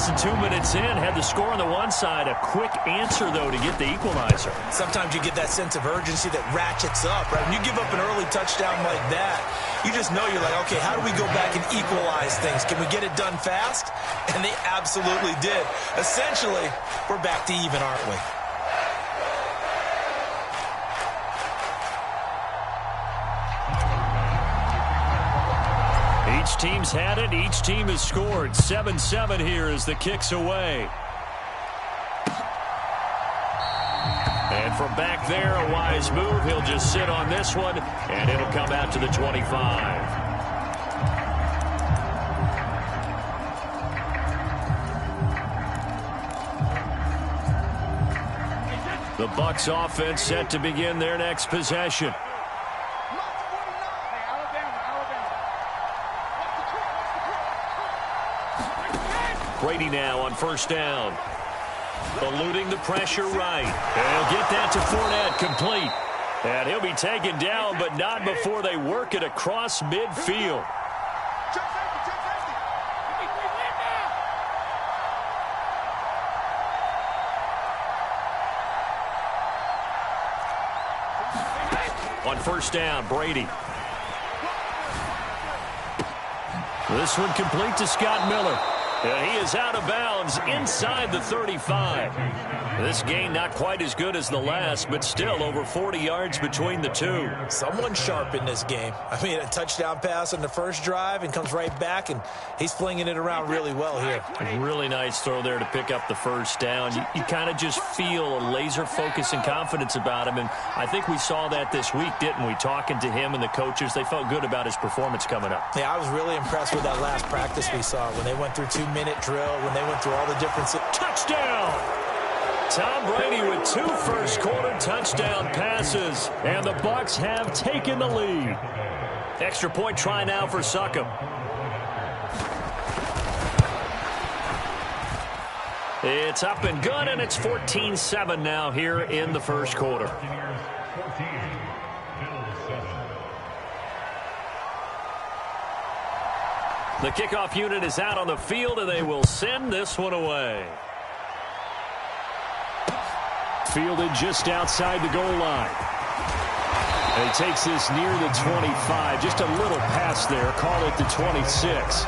less than 2 minutes in, had the score on the one side. A quick answer, though, to get the equalizer. Sometimes you get that sense of urgency that ratchets up, right? When you give up an early touchdown like that, you just know you're like, okay, how do we go back and equalize things? Can we get it done fast? And they absolutely did. Essentially, we're back to even, aren't we? Each team's had it. Each team has scored. 7-7 here as the kick's away. And from back there, a wise move. He'll just sit on this one, and it'll come out to the 25. The Bucs offense set to begin their next possession. Brady now on first down. Eluding the pressure right. He'll get that to Fournette, complete. And he'll be taken down, but not before they work it across midfield. On first down, Brady. This one complete to Scott Miller. And he is out of bounds inside the 35. This gain not quite as good as the last, but still over 40 yards between the two. Someone sharp in this game. I mean, a touchdown pass on the first drive and comes right back, and he's flinging it around really well here. A really nice throw there to pick up the first down. You kind of just feel a laser focus and confidence about him, and I think we saw that this week, didn't we? Talking to him and the coaches, they felt good about his performance coming up. Yeah, I was really impressed with that last practice we saw when they went through 2-minute drill, when they went through all the different... Touchdown! Tom Brady with 2 first-quarter touchdown passes, and the Bucs have taken the lead. Extra point try now for Succop. It's up and good, and it's 14-7 now here in the first quarter. The kickoff unit is out on the field, and they will send this one away. Fielded just outside the goal line. And he takes this near the 25. Just a little pass there. Call it the 26.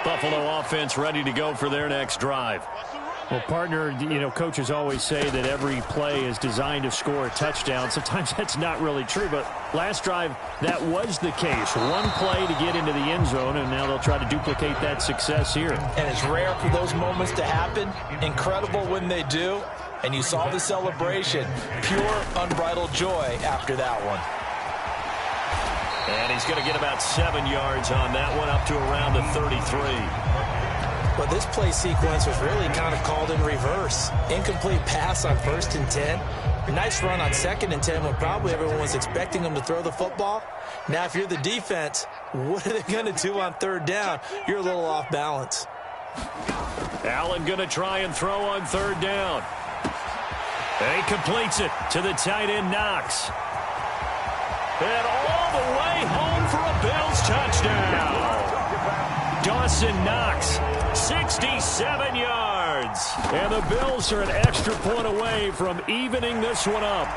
Buffalo offense ready to go for their next drive. Well, partner, coaches always say that every play is designed to score a touchdown. Sometimes that's not really true, but last drive, that was the case. One play to get into the end zone, and now they'll try to duplicate that success here. And it's rare for those moments to happen. Incredible when they do. And you saw the celebration. Pure, unbridled joy after that one. And he's going to get about 7 yards on that one, up to around the 33. But this play sequence was really kind of called in reverse. Incomplete pass on 1st and 10. Nice run on 2nd and 10 when probably everyone was expecting him to throw the football. Now, if you're the defense, what are they going to do on 3rd down? You're a little off balance. Allen going to try and throw on 3rd down. And he completes it to the tight end, Knox. And all the way home for a Bills touchdown. Dawson Knox, 67 yards. And the Bills are an extra point away from evening this one up.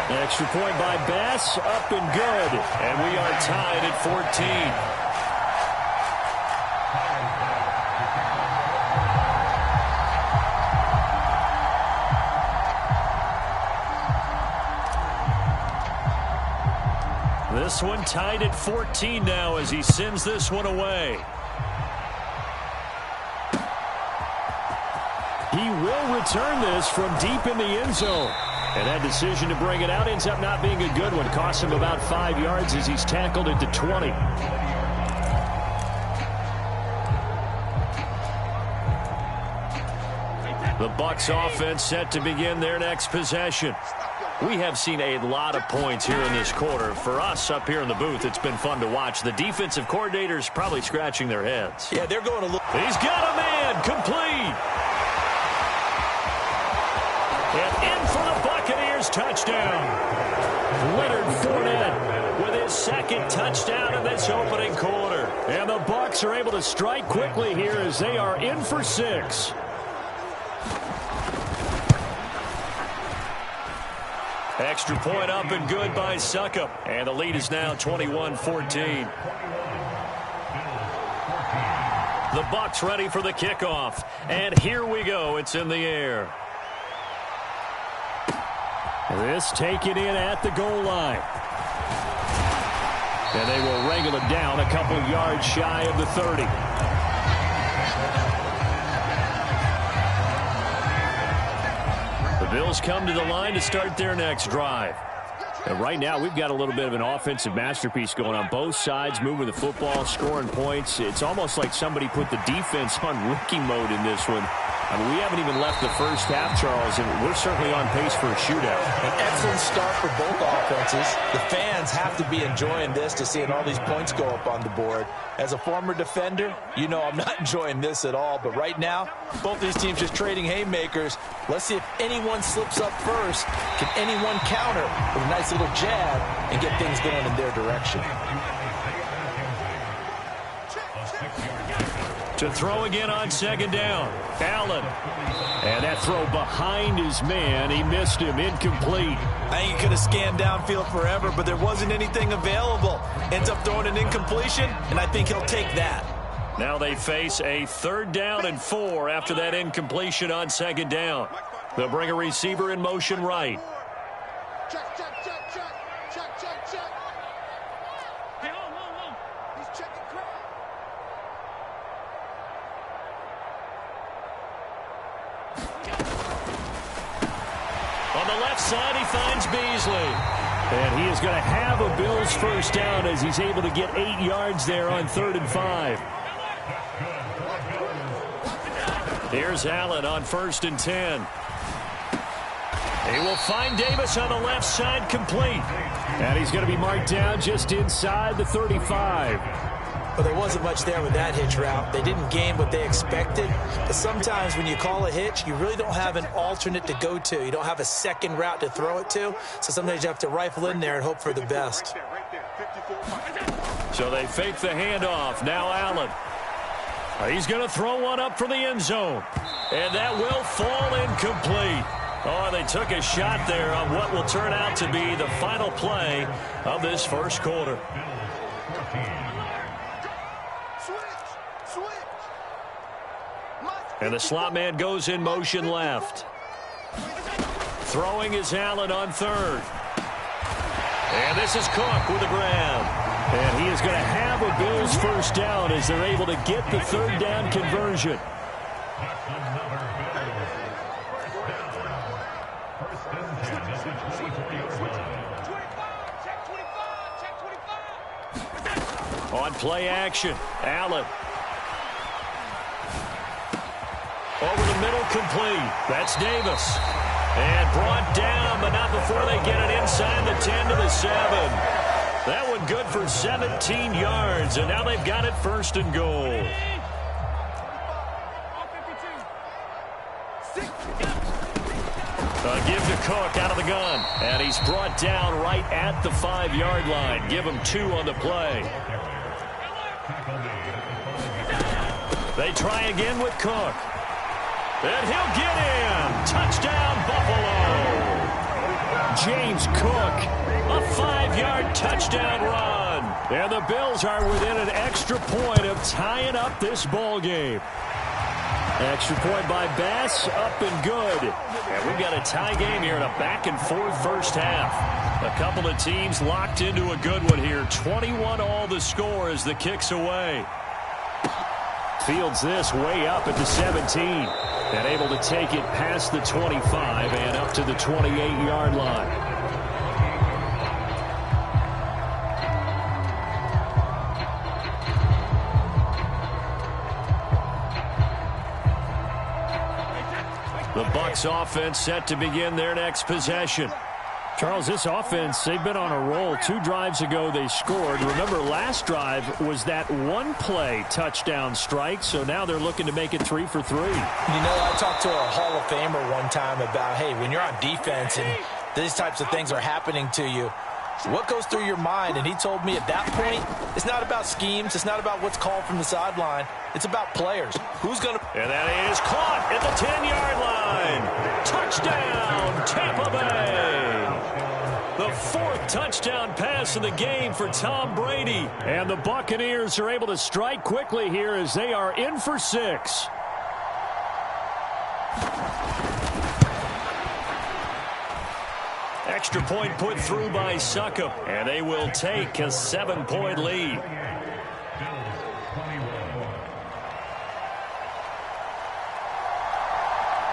Extra point by Bass, up and good. And we are tied at 14. This one tied at 14 now as he sends this one away. He will return this from deep in the end zone. And that decision to bring it out ends up not being a good one. Costs him about 5 yards as he's tackled at the 20. The Bucs offense set to begin their next possession. We have seen a lot of points here in this quarter. For us up here in the booth, it's been fun to watch. The defensive coordinators probably scratching their heads. Yeah, they're going to look. He's got a man, complete. And in for the Buccaneers, touchdown. Leonard Fournette with his second touchdown in this opening quarter. And the Bucs are able to strike quickly here as they are in for 6. Extra point up and good by Succop. And the lead is now 21-14. The Bucs ready for the kickoff. And here we go. It's in the air. This taken in at the goal line. And they will wrangle it down a couple yards shy of the 30. The Bills come to the line to start their next drive. And right now, we've got a little bit of an offensive masterpiece going on both sides, moving the football, scoring points. It's almost like somebody put the defense on rookie mode in this one. I mean, we haven't even left the first half, Charles, and we're certainly on pace for a shootout. An excellent start for both offenses. The fans have to be enjoying this to seeing all these points go up on the board. As a former defender, you know I'm not enjoying this at all. But right now, both these teams just trading haymakers. Let's see if anyone slips up first. Can anyone counter with a nice little jab and get things going in their direction? To throw again on second down. Allen. And that throw behind his man. He missed him. Incomplete. I think he could have scanned downfield forever, but there wasn't anything available. Ends up throwing an incompletion, and I think he'll take that. Now they face a 3rd down and 4 after that incompletion on second down. They'll bring a receiver in motion right. Check, check, check, check, check, check, check. Hey, hold. He's checking crowd. On the left side, he finds Beasley. And he is going to have a Bills first down as he's able to get 8 yards there on 3rd and 5. Here's Allen on 1st and 10. He will find Davis on the left side, complete. And he's going to be marked down just inside the 35. Well, there wasn't much there with that hitch route. They didn't gain what they expected. But sometimes when you call a hitch, you really don't have an alternate to go to. You don't have a second route to throw it to. So sometimes you have to rifle in there and hope for the best. So they fake the handoff. Now Allen. He's going to throw one up for the end zone. And that will fall incomplete. Oh, they took a shot there on what will turn out to be the final play of this first quarter. And the slot man goes in motion left. Throwing is Allen on 3rd. And this is Cook with a grab. And he is going to have a Bills first down as they're able to get the 3rd down conversion. On play action, Allen. Over the middle, complete. That's Davis. And brought down, but not before they get it inside the 10 to the 7. That one good for 17 yards, and now they've got it 1st and goal. A give to Cook out of the gun. And he's brought down right at the 5-yard line. Give him 2 on the play. They try again with Cook. And he'll get in. Touchdown, Buffalo. James Cook, a 5-yard touchdown run. And the Bills are within an extra point of tying up this ball game. Extra point by Bass, up and good. And we've got a tie game here in a back-and-forth first half. A couple of teams locked into a good one here. 21-all the score as the kick's away. Fields this way up at the 17. And able to take it past the 25 and up to the 28-yard line. The Bucs offense set to begin their next possession. Charles, this offense, they've been on a roll. 2 drives ago they scored. Remember, last drive was that one-play touchdown strike, so now they're looking to make it 3 for 3. You know, I talked to a Hall of Famer one time about, hey, when you're on defense and these types of things are happening to you, what goes through your mind? And he told me at that point, it's not about schemes. It's not about what's called from the sideline. It's about players. Who's going to... And that is caught at the 10-yard line. Touchdown, Tampa Bay. The 4th touchdown pass of the game for Tom Brady. And the Buccaneers are able to strike quickly here as they are in for 6. Extra point put through by Succop, and they will take a 7-point lead.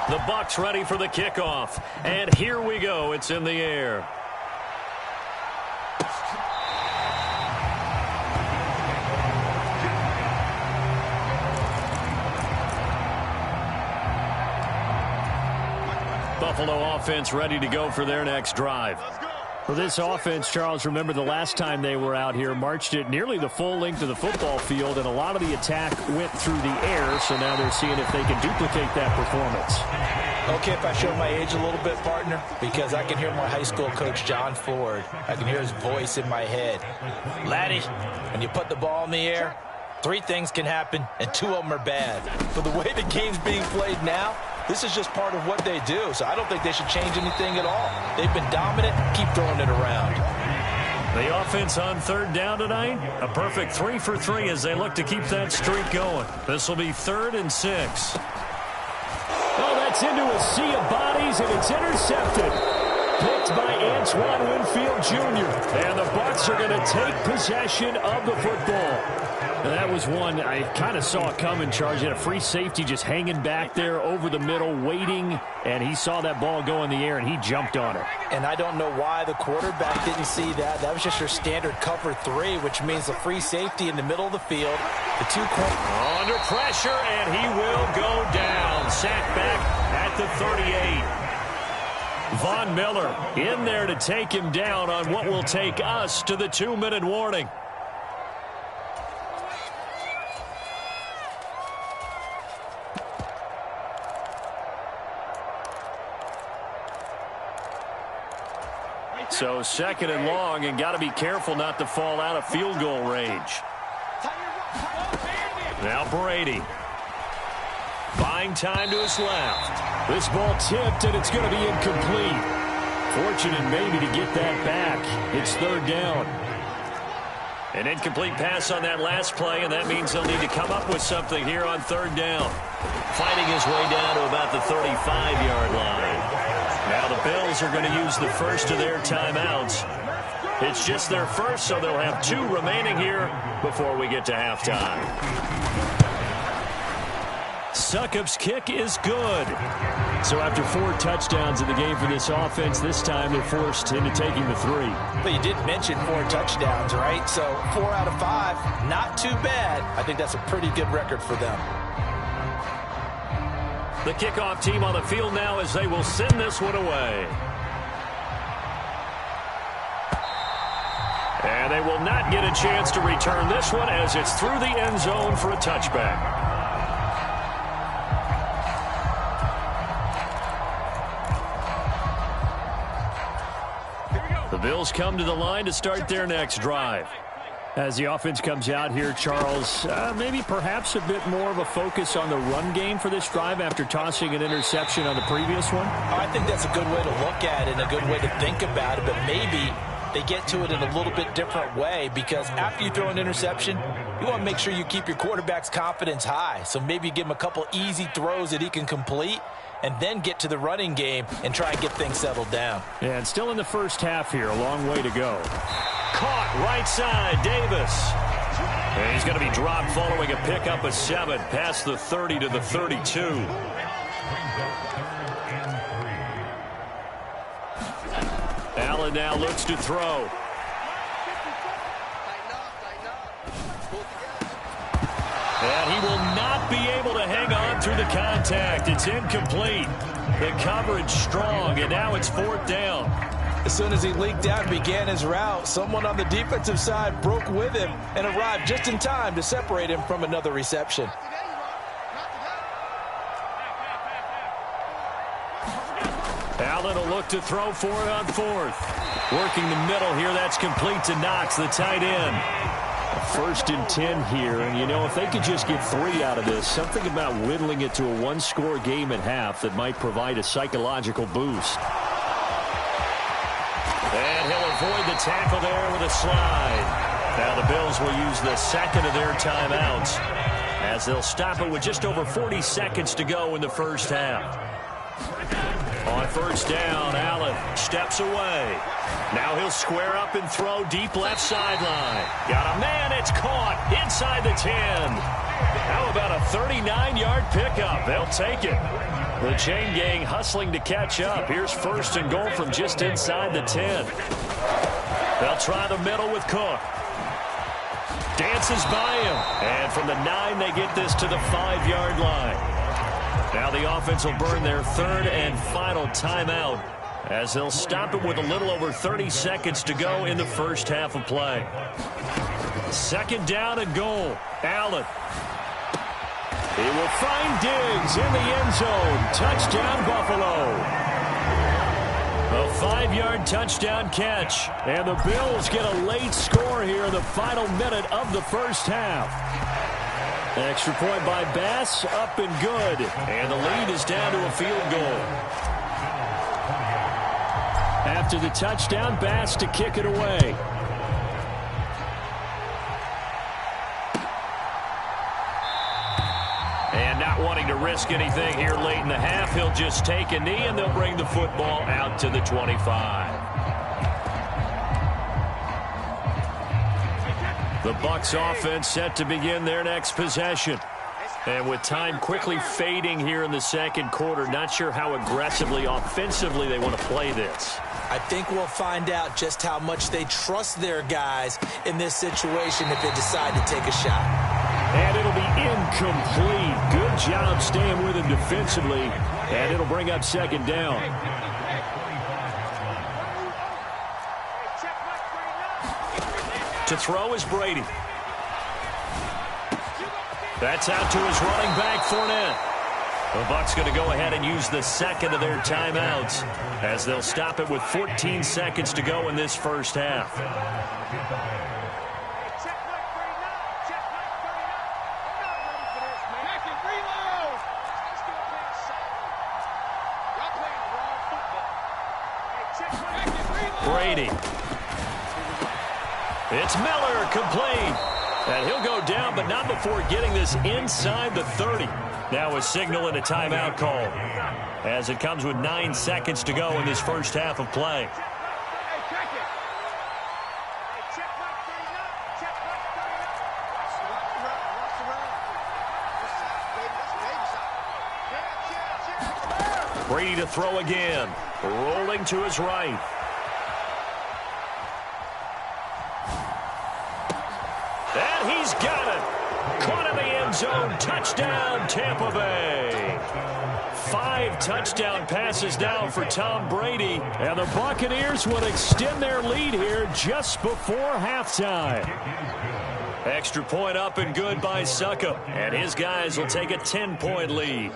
The Bucs ready for the kickoff, and here we go. It's in the air. Buffalo offense ready to go for their next drive. For this offense, Charles, remember the last time they were out here, marched it nearly the full length of the football field, and a lot of the attack went through the air, so now they're seeing if they can duplicate that performance. Okay, if I show my age a little bit, partner, because I can hear my high school coach, John Ford. I can hear his voice in my head. Laddie, when you put the ball in the air, 3 things can happen, and 2 of them are bad. For the way the game's being played now, this is just part of what they do, so I don't think they should change anything at all. They've been dominant. Keep throwing it around. The offense on 3rd down tonight, a perfect 3 for 3 as they look to keep that streak going. This will be 3rd and 6. Oh, that's into a sea of bodies, and it's intercepted. Picked by Antoine Winfield Jr. And the Bucs are going to take possession of the football. And that was one I kind of saw coming, Charge. He had a free safety just hanging back there over the middle, waiting, and he saw that ball go in the air, and he jumped on it. And I don't know why the quarterback didn't see that. That was just your standard cover 3, which means a free safety in the middle of the field. The 2 under pressure, and he will go down. Sacked back at the 38. Von Miller in there to take him down on what will take us to the 2-minute warning. So 2nd and long, and got to be careful not to fall out of field goal range. Now Brady. Buying time to his left. This ball tipped, and it's going to be incomplete. Fortunate maybe to get that back. It's 3rd down. An incomplete pass on that last play, and that means they'll need to come up with something here on 3rd down. Fighting his way down to about the 35-yard line. Now the Bills are going to use the first of their timeouts. It's just their first, so they'll have 2 remaining here before we get to halftime. Succop's kick is good. So after 4 touchdowns in the game for this offense, this time they're forced into taking the 3. But you did mention 4 touchdowns, right? So 4 out of 5, not too bad. I think that's a pretty good record for them. The kickoff team on the field now as they will send this one away. And they will not get a chance to return this one as it's through the end zone for a touchback. The Bills come to the line to start their next drive. As the offense comes out here, Charles, maybe perhaps a bit more of a focus on the run game for this drive after tossing an interception on the previous one? I think that's a good way to look at it and a good way to think about it, but maybe they get to it in a little bit different way because after you throw an interception, you want to make sure you keep your quarterback's confidence high. So maybe you give him a couple easy throws that he can complete and then get to the running game and try and get things settled down. Yeah, and still in the first half here, a long way to go. Caught right side, Davis. And he's going to be dropped following a pickup of 7 past the 30 to the 32. Allen now looks to throw. And he will not be able to hang on through the contact. It's incomplete. The coverage strong, and now it's 4th down. As soon as he leaked out and began his route, someone on the defensive side broke with him and arrived just in time to separate him from another reception. Allen will look to throw for it on 4th. Working the middle here, that's complete to Knox, the tight end. 1st and 10 here, and you know, if they could just get 3 out of this, something about whittling it to a one-score game at half that might provide a psychological boost. And he'll avoid the tackle there with a slide. Now the Bills will use the second of their timeouts as they'll stop it with just over 40 seconds to go in the first half. On 1st down, Allen steps away. Now he'll square up and throw deep left sideline. Got a man, it's caught inside the 10. How about a 39-yard pickup? They'll take it. The chain gang hustling to catch up. Here's 1st and goal from just inside the 10. They'll try the middle with Cook. Dances by him. And from the 9, they get this to the 5-yard line. Now the offense will burn their 3rd and final timeout as they'll stop it with a little over 30 seconds to go in the first half of play. 2nd down and goal. Allen. He will find Diggs in the end zone. Touchdown, Buffalo. A 5-yard touchdown catch. And the Bills get a late score here in the final minute of the first half. Extra point by Bass, up and good. And the lead is down to a field goal. After the touchdown, Bass to kick it away. And not wanting to risk anything here late in the half, he'll just take a knee and they'll bring the football out to the 25. The Bucs offense set to begin their next possession. And with time quickly fading here in the second quarter, not sure how aggressively, offensively they want to play this. I think we'll find out just how much they trust their guys in this situation if they decide to take a shot. And it'll be incomplete. Good job staying with him defensively. And it'll bring up 2nd down. To throw is Brady. That's out to his running back, Fournette. The Bucs going to go ahead and use the 2nd of their timeouts as they'll stop it with 14 seconds to go in this first half. Brady. It's Miller, complete. And he'll go down, but not before getting this inside the 30. Now a signal and a timeout call as it comes with 9 seconds to go in this first half of play. Brady to throw again. Rolling to his right. And he's got it. Caught in the end zone. Touchdown, Tampa Bay. 5 touchdown passes now for Tom Brady. And the Buccaneers would extend their lead here just before halftime. Extra point up and good by Suckup. And his guys will take a 10-point lead.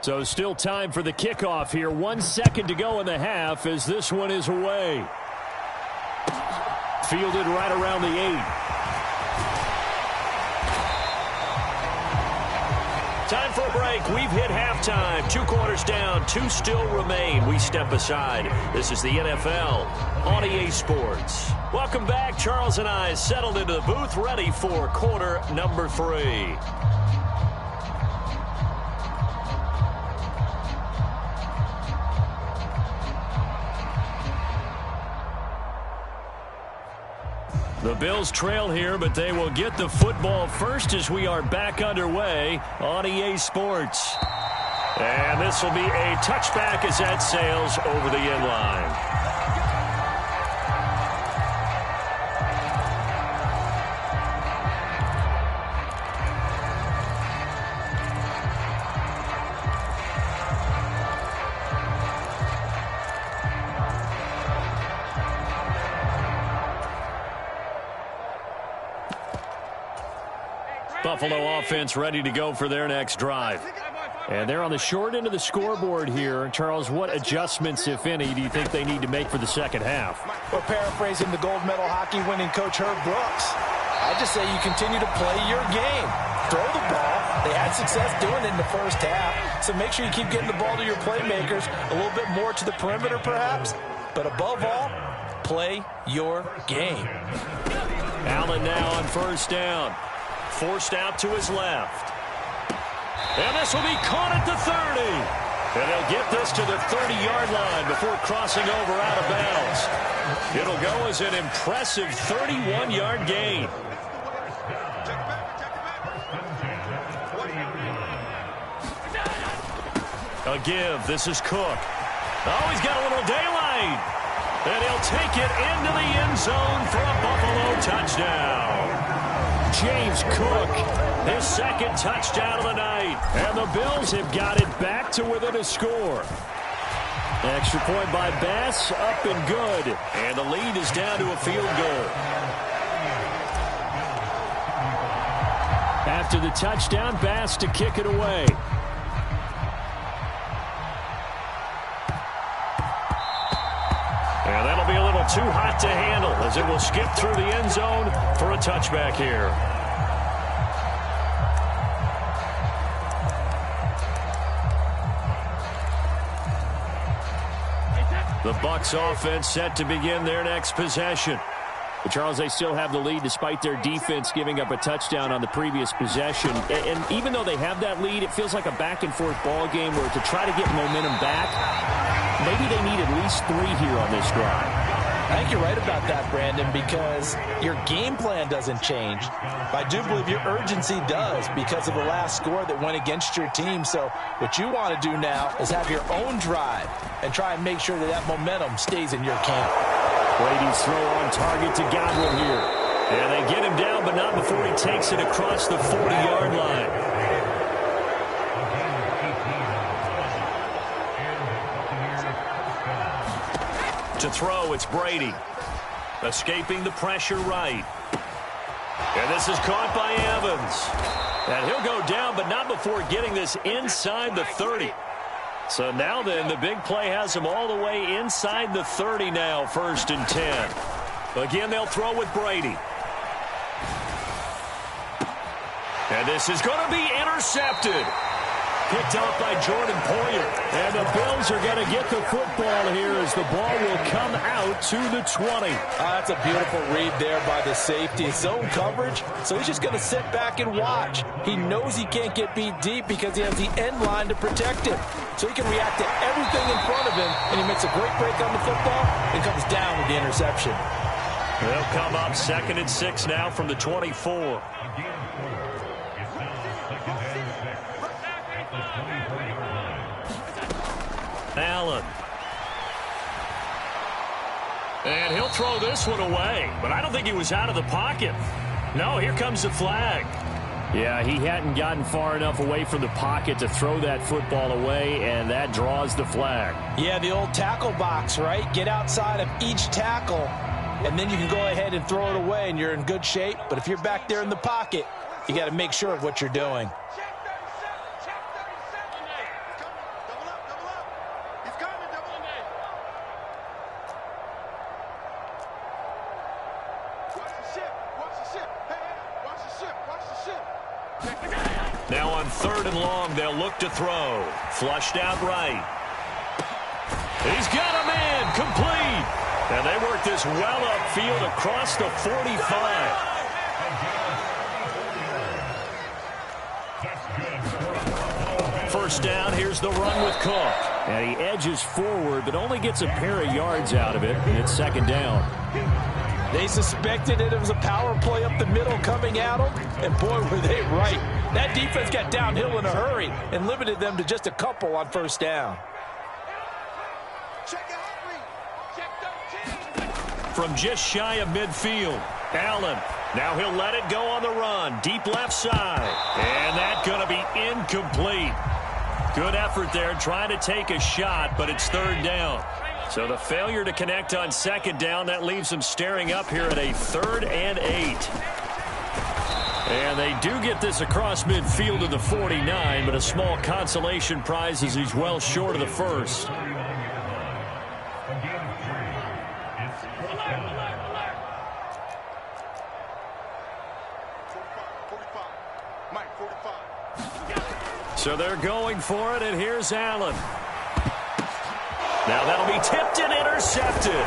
So still time for the kickoff here. 1 second to go in the half as this one is away. Fielded right around the 8. Time for a break. We've hit halftime. 2 quarters down. 2 still remain. We step aside. This is the NFL on EA Sports. Welcome back. Charles and I settled into the booth, ready for quarter number 3. The Bills trail here, but they will get the football first as we are back underway on EA Sports. And this will be a touchback as that sails over the end line. Buffalo offense ready to go for their next drive. And they're on the short end of the scoreboard here. Charles, what adjustments, if any, do you think they need to make for the second half? Well, paraphrasing the gold medal hockey winning coach Herb Brooks, I just say you continue to play your game. Throw the ball. They had success doing it in the first half, so make sure you keep getting the ball to your playmakers, a little bit more to the perimeter perhaps, but above all, play your game. Allen now on first down. Forced out to his left. And this will be caught at the 30. And they'll get this to the 30-yard line before crossing over out of bounds. It'll go as an impressive 31-yard gain. A give. This is Cook. Oh, he's got a little daylight. And he'll take it into the end zone for a Buffalo touchdown. James Cook, his second touchdown of the night. And the Bills have got it back to within a score. Extra point by Bass, up and good. And the lead is down to a field goal. After the touchdown, Bass to kick it away. And that'll be a little too hot to handle as it will skip through the end zone for a touchback here. The Bucs offense set to begin their next possession. But Charles, they still have the lead despite their defense giving up a touchdown on the previous possession. And even though they have that lead, it feels like a back-and-forth ball game where to try to get momentum back, maybe they need at least 3 here on this drive. I think you're right about that, Brandon, because your game plan doesn't change. I do believe your urgency does because of the last score that went against your team. So what you want to do now is have your own drive and try and make sure that that momentum stays in your camp. Brady's throw on target to Godwin here. And they get him down, but not before he takes it across the 40-yard line. To throw, it's Brady. Escaping the pressure right. And this is caught by Evans. And he'll go down, but not before getting this inside the 30. So now then, the big play has him all the way inside the 30 now, 1st and 10. Again, they'll throw with Brady. And this is going to be intercepted. Picked up by Jordan Poyer. And the Bills are going to get the football here as the ball will come out to the 20. That's a beautiful read there by the safety. Zone coverage, so he's just going to sit back and watch. He knows he can't get beat deep because he has the end line to protect him. So he can react to everything in front of him, and he makes a great break on the football and comes down with the interception. They'll come up 2nd and 6 now from the 24. Allen. And he'll throw this one away, but I don't think he was out of the pocket. No, here comes the flag. Yeah, he hadn't gotten far enough away from the pocket to throw that football away, and that draws the flag. Yeah, the old tackle box, right? Get outside of each tackle, and then you can go ahead and throw it away, and you're in good shape. But if you're back there in the pocket, you got to make sure of what you're doing. Now on 3rd and long, they'll look to throw. Flushed out right. He's got a man, complete. And they work this well upfield across the 45. First down, here's the run with Cook. And he edges forward, but only gets a pair of yards out of it, and it's 2nd down. They suspected it was a power play up the middle coming at them, and boy, were they right. That defense got downhill in a hurry and limited them to just a couple on first down. From just shy of midfield, Allen. Now he'll let it go on the run. Deep left side. And that's going to be incomplete. Good effort there trying to take a shot, but it's third down. So the failure to connect on second down, that leaves them staring up here at a 3rd and 8. And they do get this across midfield to the 49, but a small consolation prize as he's well short of the first. So they're going for it, and here's Allen. Now that'll be tipped and intercepted.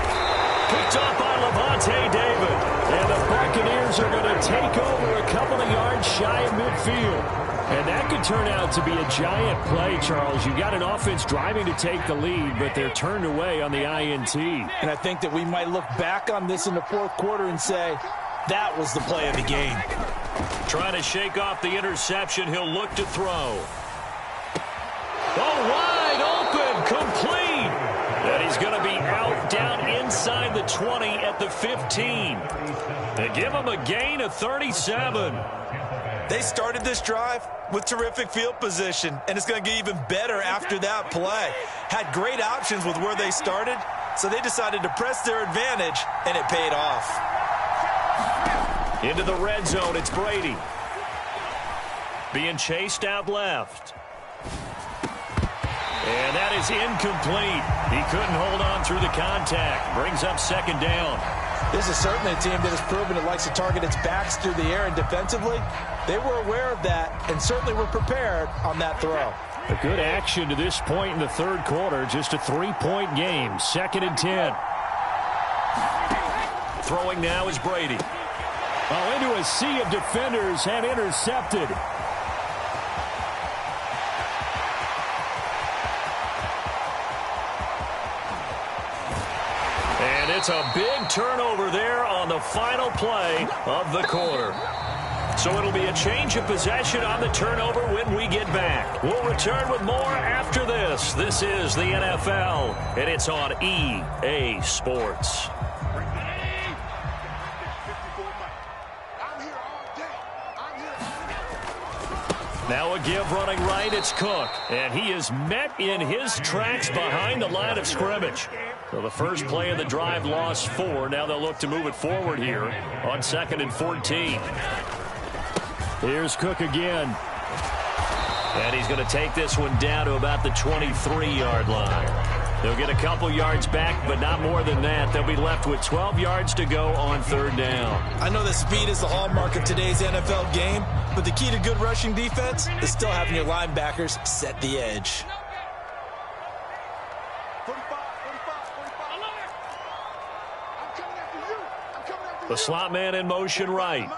Picked off by Lavonte David. And the Buccaneers are going to take over a couple of yards shy of midfield. And that could turn out to be a giant play, Charles. You've got an offense driving to take the lead, but they're turned away on the INT. And I think that we might look back on this in the fourth quarter and say, that was the play of the game. Trying to shake off the interception. He'll look to throw. Oh, wide open, complete. And he's going to be out down inside the 20 at the 15. They give him a gain of 37. They started this drive with terrific field position, and it's going to get even better after that play. Had great options with where they started, so they decided to press their advantage, and it paid off. Into the red zone, it's Brady. Being chased out left. And that is incomplete. He couldn't hold on through the contact. Brings up second down. This is certainly a team that has proven it likes to target its backs through the air, and defensively, they were aware of that and certainly were prepared on that throw. A good action to this point in the third quarter. Just a 3-point game. 2nd and 10. Throwing now is Brady. Oh, into a sea of defenders and intercepted. And it's a big turnover there on the final play of the quarter. So it'll be a change of possession on the turnover when we get back. We'll return with more after this. This is the NFL, and it's on EA Sports. Now a give running right, it's Cook. And he is met in his tracks behind the line of scrimmage. So the first play of the drive lost 4. Now they'll look to move it forward here on 2nd and 14. Here's Cook again. And he's going to take this one down to about the 23-yard line. They'll get a couple yards back, but not more than that. They'll be left with 12 yards to go on third down. I know that speed is the hallmark of today's NFL game, but the key to good rushing defense is still having your linebackers set the edge. The slot man in motion right.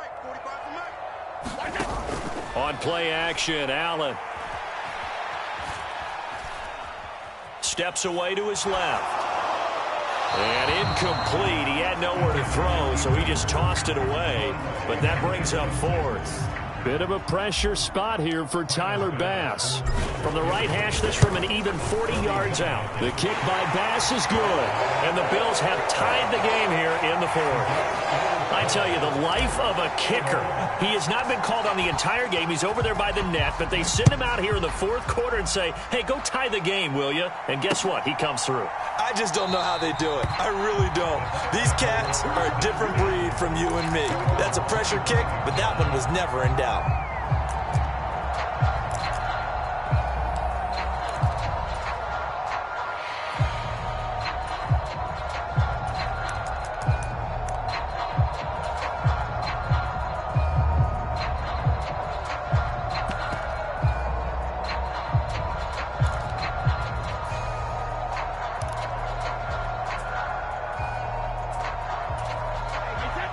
On play action, Allen. Steps away to his left. And incomplete. He had nowhere to throw, so he just tossed it away. But that brings up 4th. Bit of a pressure spot here for Tyler Bass. From the right hash, this from an even 40 yards out. The kick by Bass is good. And the Bills have tied the game here in the 4th. I tell you, the life of a kicker. He has not been called on the entire game. He's over there by the net, but they send him out here in the 4th quarter and say, hey, go tie the game, will you? And guess what? He comes through. I just don't know how they do it. I really don't. These cats are a different breed from you and me. That's a pressure kick, but that one was never in doubt.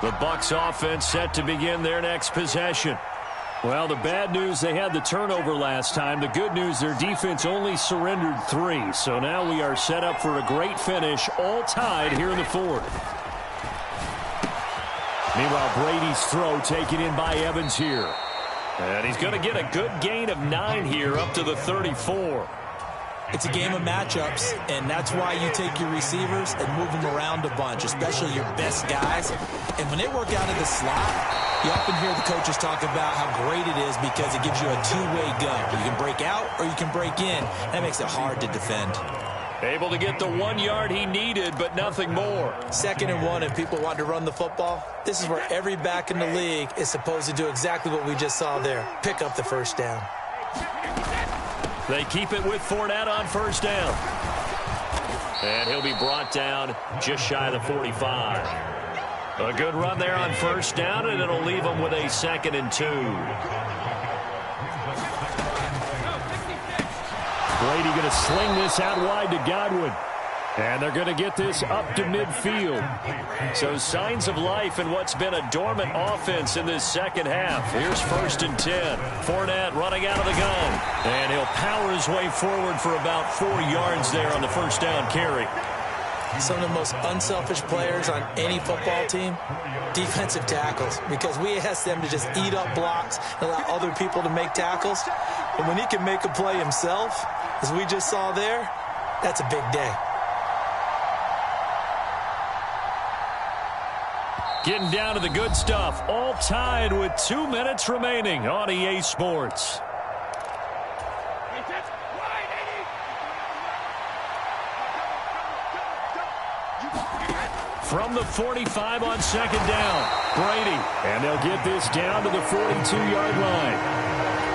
The Bucs offense set to begin their next possession. Well, the bad news, they had the turnover last time. The good news, their defense only surrendered 3. So now we are set up for a great finish, all tied here in the 4th. Meanwhile, Brady's throw taken in by Evans here. And he's going to get a good gain of 9 here up to the 34. It's a game of matchups, and that's why you take your receivers and move them around a bunch, especially your best guys. And when they work out of the slot, you often hear the coaches talk about how great it is because it gives you a two-way go. You can break out or you can break in. That makes it hard to defend. Able to get the 1 yard he needed, but nothing more. 2nd and 1, and people want to run the football. This is where every back in the league is supposed to do exactly what we just saw there. Pick up the first down. They keep it with Fournette on first down. And he'll be brought down just shy of the 45. A good run there on first down, and it'll leave them with a 2nd and 2. Brady going to sling this out wide to Godwin. And they're going to get this up to midfield. So signs of life in what's been a dormant offense in this second half. Here's 1st and 10. Fournette running out of the gun. And he'll power his way forward for about 4 yards there on the first down carry. Some of the most unselfish players on any football team, defensive tackles, because we ask them to just eat up blocks and allow other people to make tackles. And when he can make a play himself, as we just saw there, that's a big day. Getting down to the good stuff, all tied with 2 minutes remaining on EA Sports. From the 45 on 2nd down, Brady. And they'll get this down to the 42-yard line.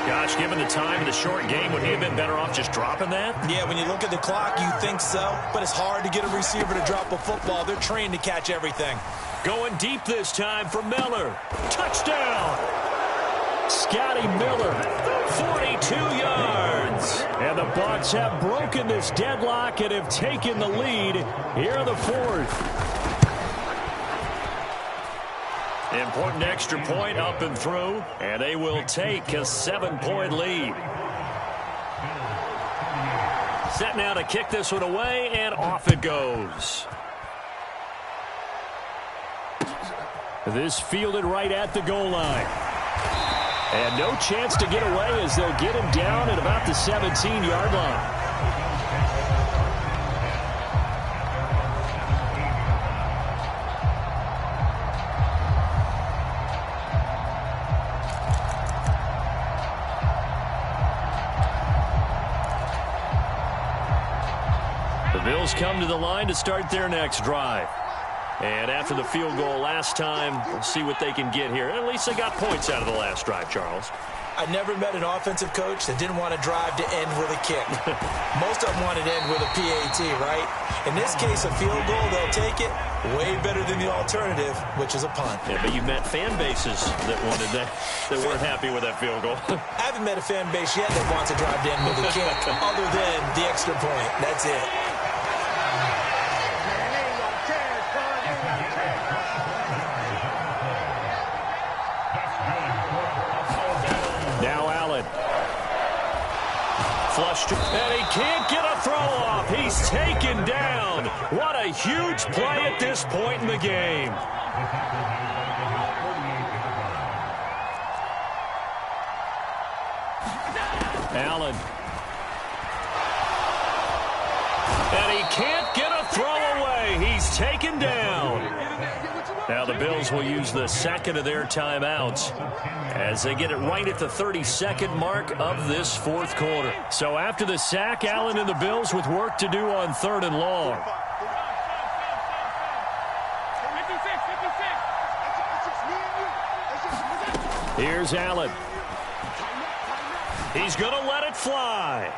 Gosh, given the time of the short game, would he have been better off just dropping that? Yeah, when you look at the clock, you think so. But it's hard to get a receiver to drop a football. They're trained to catch everything. Going deep this time for Miller. Touchdown! Scotty Miller, 42 yards. And the Bucs have broken this deadlock and have taken the lead here in the 4th. Important extra point up and through, and they will take a 7-point lead. Set now to kick this one away, and off it goes. This fielded right at the goal line. And no chance to get away as they'll get him down at about the 17-yard line. Bills come to the line to start their next drive. And after the field goal last time, we'll see what they can get here. At least they got points out of the last drive, Charles. I never met an offensive coach that didn't want to drive to end with a kick. Most of them wanted to end with a PAT, right? In this case, a field goal, they'll take it. Way better than the alternative, which is a punt. Yeah, but you've met fan bases that wanted that weren't happy with that field goal. I haven't met a fan base yet that wants to drive to end with a kick other than the extra point. That's it. Flushed, and he can't get a throw off. He's taken down. What a huge play at this point in the game. Allen. And he can't get a throw away. He's taken down. Now the Bills will use the second of their timeouts as they get it right at the 32nd mark of this 4th quarter. So after the sack, Allen and the Bills with work to do on 3rd and long. Here's Allen. He's going to let it fly.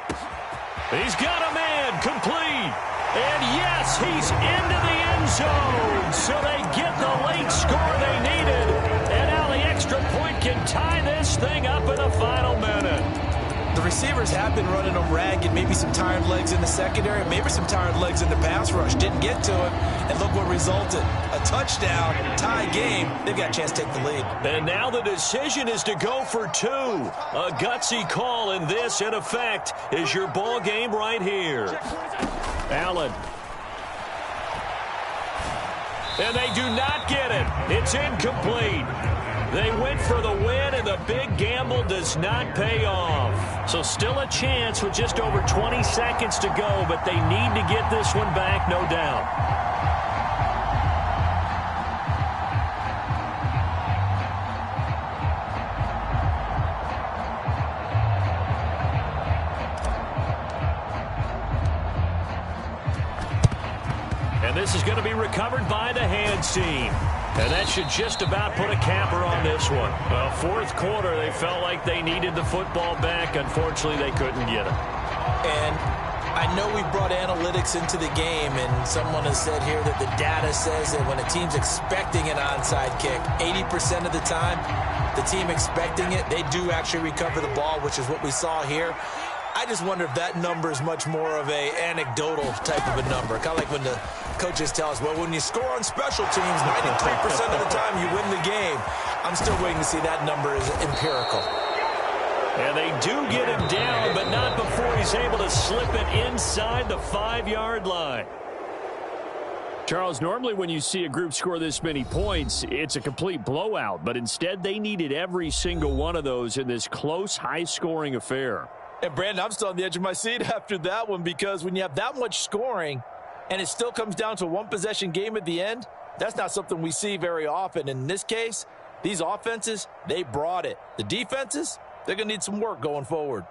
He's got a man complete. And yes, he's into the end zone. So they get the late score they needed. And now the extra point can tie this thing up in the final minute. The receivers have been running them ragged. Maybe some tired legs in the secondary. Maybe some tired legs in the pass rush. Didn't get to him. And look what resulted. A touchdown, tie game. They've got a chance to take the lead. And now the decision is to go for 2. A gutsy call, and this, in effect, is your ball game right here. Allen. And they do not get it. It's incomplete. They went for the win, and the big gamble does not pay off. So still a chance with just over 20 seconds to go, but they need to get this one back, no doubt. And this is going to be recovered by the hands team. And that should just about put a capper on this one. Well, fourth quarter, they felt like they needed the football back. Unfortunately, they couldn't get it. And I know we brought analytics into the game, and someone has said here that the data says that when a team's expecting an onside kick, 80% of the time, the team expecting it, they do actually recover the ball, which is what we saw here. I just wonder if that number is much more of a anecdotal type of a number. Kind of like when the coaches tell us, well, when you score on special teams, 93% of the time you win the game. I'm still waiting to see that number is empirical. And they do get him down, but not before he's able to slip it inside the 5-yard line. Charles, normally when you see a group score this many points, it's a complete blowout. But instead, they needed every single one of those in this close, high-scoring affair. And, Brandon, I'm still on the edge of my seat after that one, because when you have that much scoring and it still comes down to a one-possession game at the end, that's not something we see very often. In this case, these offenses, they brought it. The defenses, they're going to need some work going forward.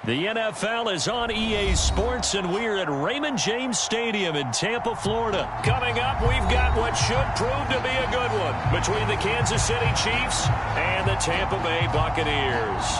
The NFL is on EA Sports, and we're at Raymond James Stadium in Tampa, Florida. Coming up, we've got what should prove to be a good one between the Kansas City Chiefs and the Tampa Bay Buccaneers.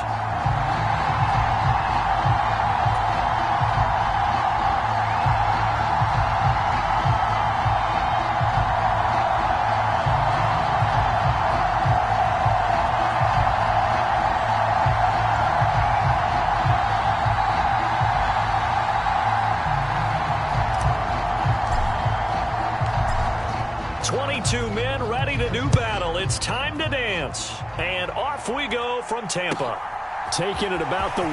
Two men ready to do battle. It's time to dance. And off we go from Tampa. Taking it about the 1.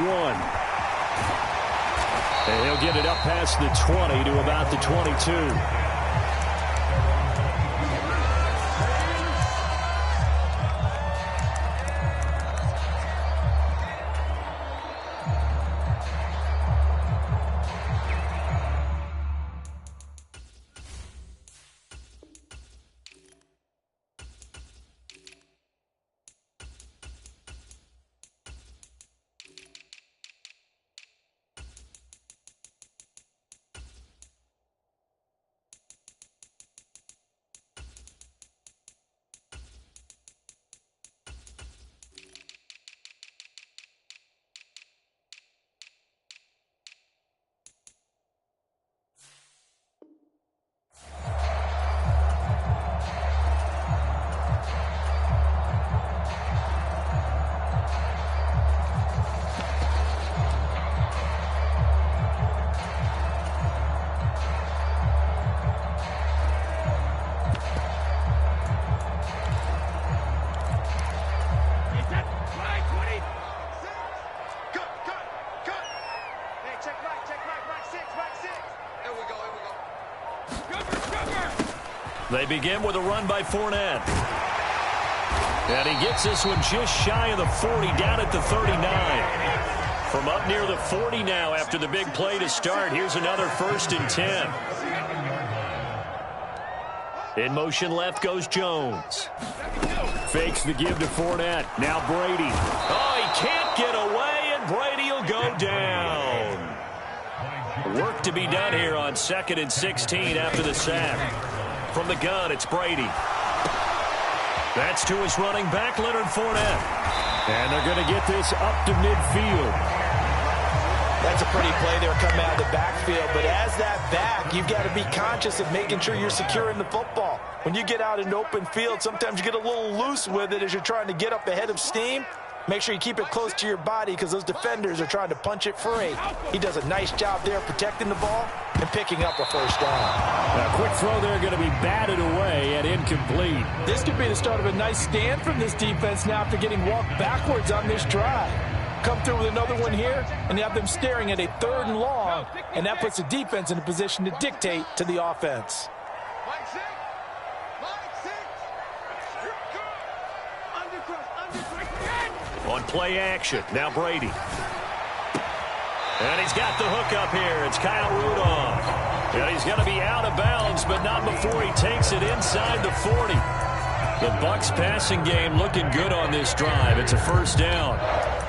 And he'll get it up past the 20 to about the 22. They begin with a run by Fournette. And he gets this one just shy of the 40, down at the 39. From up near the 40 now after the big play to start. Here's another 1st and 10. In motion left goes Jones. Fakes the give to Fournette. Now Brady. Oh, he can't get away, and Brady will go down. Work to be done here on 2nd and 16 after the sack. From the gun, it's Brady. That's to his running back, Leonard Fournette. And they're going to get this up to midfield. That's a pretty play there coming out of the backfield. But as that back, you've got to be conscious of making sure you're securing the football. When you get out in open field, sometimes you get a little loose with it as you're trying to get up ahead of steam. Make sure you keep it close to your body because those defenders are trying to punch it free. He does a nice job there protecting the ball and picking up a 1st down. A quick throw there going to be batted away and incomplete. This could be the start of a nice stand from this defense now after getting walked backwards on this drive. Come through with another one here, and you have them staring at a 3rd and long, and that puts the defense in a position to dictate to the offense. On play action, now Brady. And he's got the hook up here. It's Kyle Rudolph. And he's going to be out of bounds, but not before he takes it inside the 40. The Bucs passing game looking good on this drive. It's a 1st down.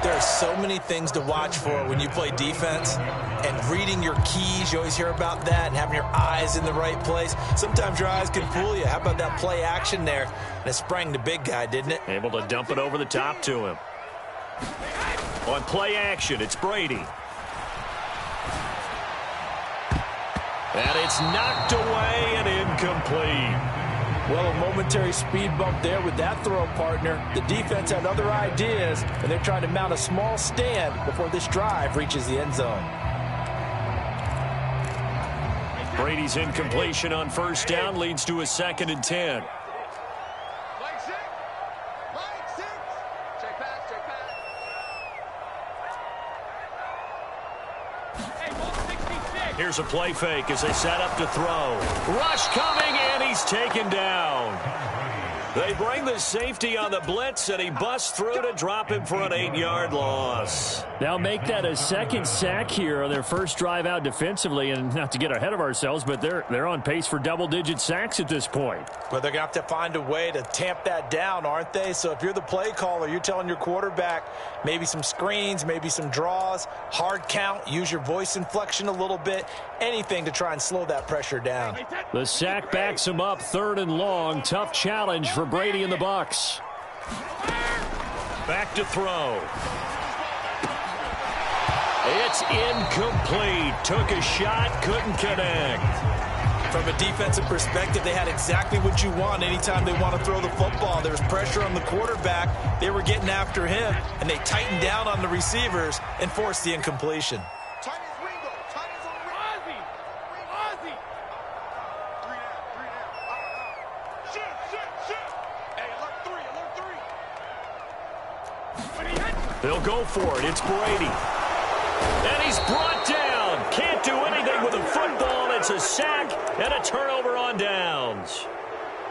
There are so many things to watch for when you play defense, and reading your keys, you always hear about that, and having your eyes in the right place. Sometimes your eyes can fool you. How about that play action there? And it sprang the big guy, didn't it? Able to dump it over the top to him. On play action, it's Brady. And it's knocked away and incomplete. Well, a momentary speed bump there with that throw, partner. The defense had other ideas, and they're trying to mount a small stand before this drive reaches the end zone. Brady's incompletion on 1st down leads to a 2nd and 10. Here's a play fake as they set up to throw. Rush coming, and he's taken down. They bring the safety on the blitz, and he busts through to drop him for an 8-yard loss. They'll make that a 2nd sack here on their 1st drive out defensively. And not to get ahead of ourselves, but they're on pace for double-digit sacks at this point. Well, they're going to have to find a way to tamp that down, aren't they? So if you're the play caller, you're telling your quarterback maybe some screens, maybe some draws, hard count, use your voice inflection a little bit, anything to try and slow that pressure down. The sack backs him up, 3rd and long. Tough challenge for Brady and the Bucs. Back to throw. It's incomplete. Took a shot, couldn't connect. From a defensive perspective, they had exactly what you want anytime they want to throw the football. There was pressure on the quarterback. They were getting after him, and they tightened down on the receivers and forced the incompletion. They'll go for it. It's Brady. And he's brought down. Can't do anything with a football. It's a sack and a turnover on downs.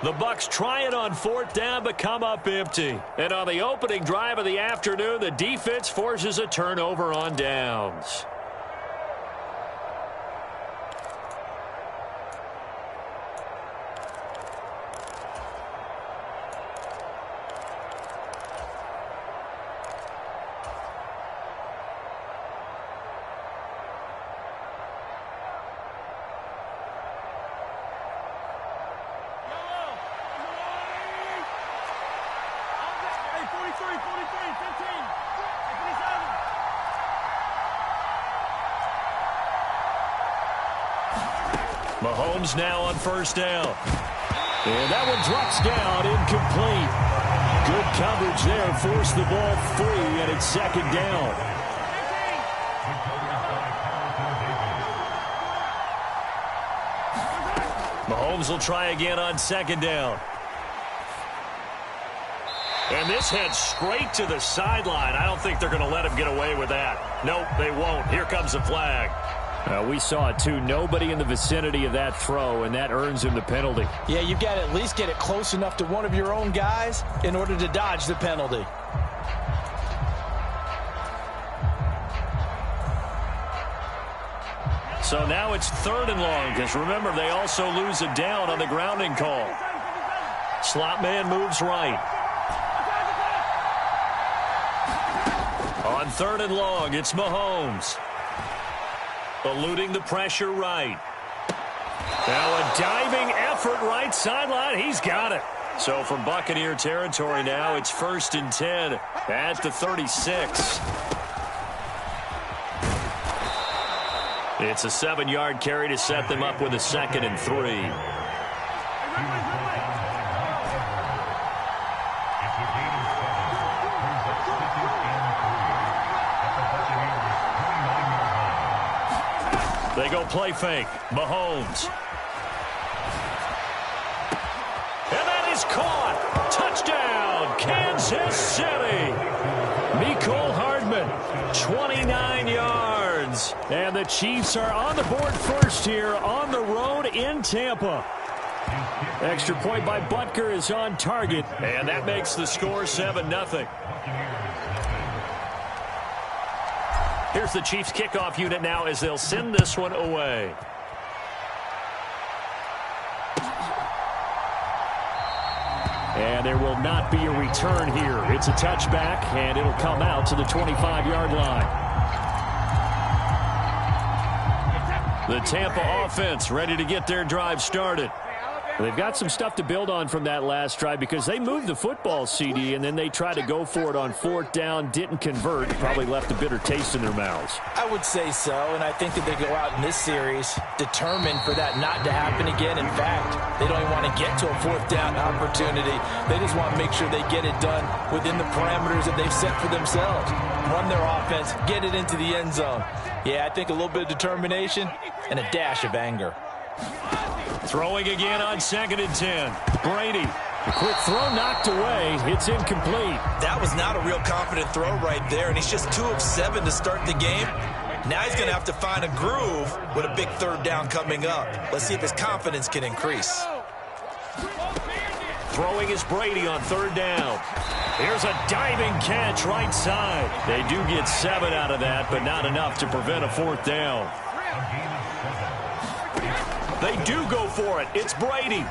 The Bucs try it on 4th down, but come up empty. And on the opening drive of the afternoon, the defense forces a turnover on downs. Mahomes now on 1st down. And that one drops down, incomplete. Good coverage there, forced the ball free, and it's 2nd down. Mahomes will try again on 2nd down. And this heads straight to the sideline. I don't think they're going to let him get away with that. Nope, they won't. Here comes the flag. We saw it, too. Nobody in the vicinity of that throw, and that earns him the penalty. Yeah, you've got to at least get it close enough to one of your own guys in order to dodge the penalty. So now it's 3rd and long, because remember, they also lose a down on the grounding call. Slot man moves right. On 3rd and long, it's Mahomes. Eluding the pressure right. Now a diving effort right sideline. He's got it. So from Buccaneer territory now, it's 1st and 10 at the 36. It's a 7-yard carry to set them up with a 2nd and 3. They go play fake. Mahomes. And that is caught. Touchdown, Kansas City. Mecole Hardman, 29 yards. And the Chiefs are on the board first here on the road in Tampa. Extra point by Butker is on target. And that makes the score 7-0. Here's the Chiefs kickoff unit now as they'll send this one away. And there will not be a return here. It's a touchback, and it'll come out to the 25-yard line. The Tampa offense ready to get their drive started. They've got some stuff to build on from that last drive because they moved the football, CD, and then they tried to go for it on 4th down, didn't convert, probably left a bitter taste in their mouths. I would say so, and I think that they go out in this series determined for that not to happen again. In fact, they don't even want to get to a 4th down opportunity. They just want to make sure they get it done within the parameters that they've set for themselves. Run their offense, get it into the end zone. Yeah, I think a little bit of determination and a dash of anger. Throwing again on 2nd and 10. Brady. A quick throw knocked away. It's incomplete. That was not a real confident throw right there, and he's just 2 of 7 to start the game. Now he's going to have to find a groove with a big 3rd down coming up. Let's see if his confidence can increase. Throwing is Brady on 3rd down. Here's a diving catch right side. They do get 7 out of that, but not enough to prevent a 4th down. They do go for it. It's Brady.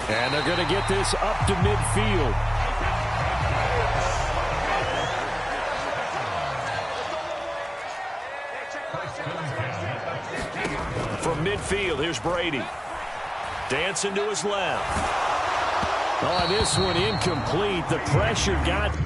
And they're going to get this up to midfield. From midfield, here's Brady. Dancing to his left. Oh, this one incomplete. The pressure got...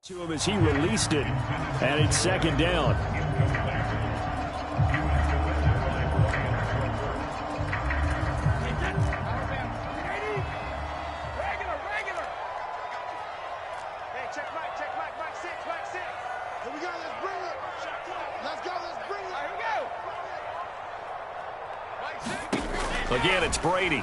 to him as he released it, and it's 2nd down. Hey, check Mike 6. Here we go, let's bring it. Let's go, let's bring it. Here we go. Again, it's Brady.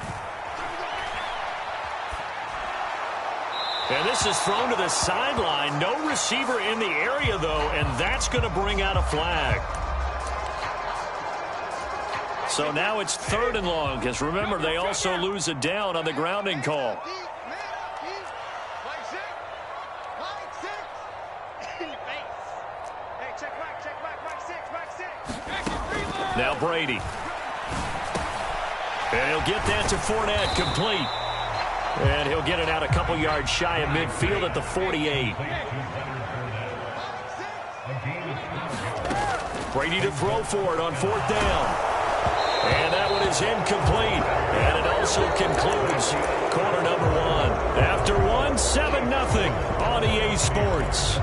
And this is thrown to the sideline. No receiver in the area, though, and that's going to bring out a flag. So now it's 3rd and long, because remember, they also lose a down on the grounding call. Now Brady. And he'll get that to Fournette, complete. And he'll get it out a couple yards shy of midfield at the 48. Brady to throw for it on 4th down. And that one is incomplete. And it also concludes quarter number 1. After 1, 7-0 on EA Sports.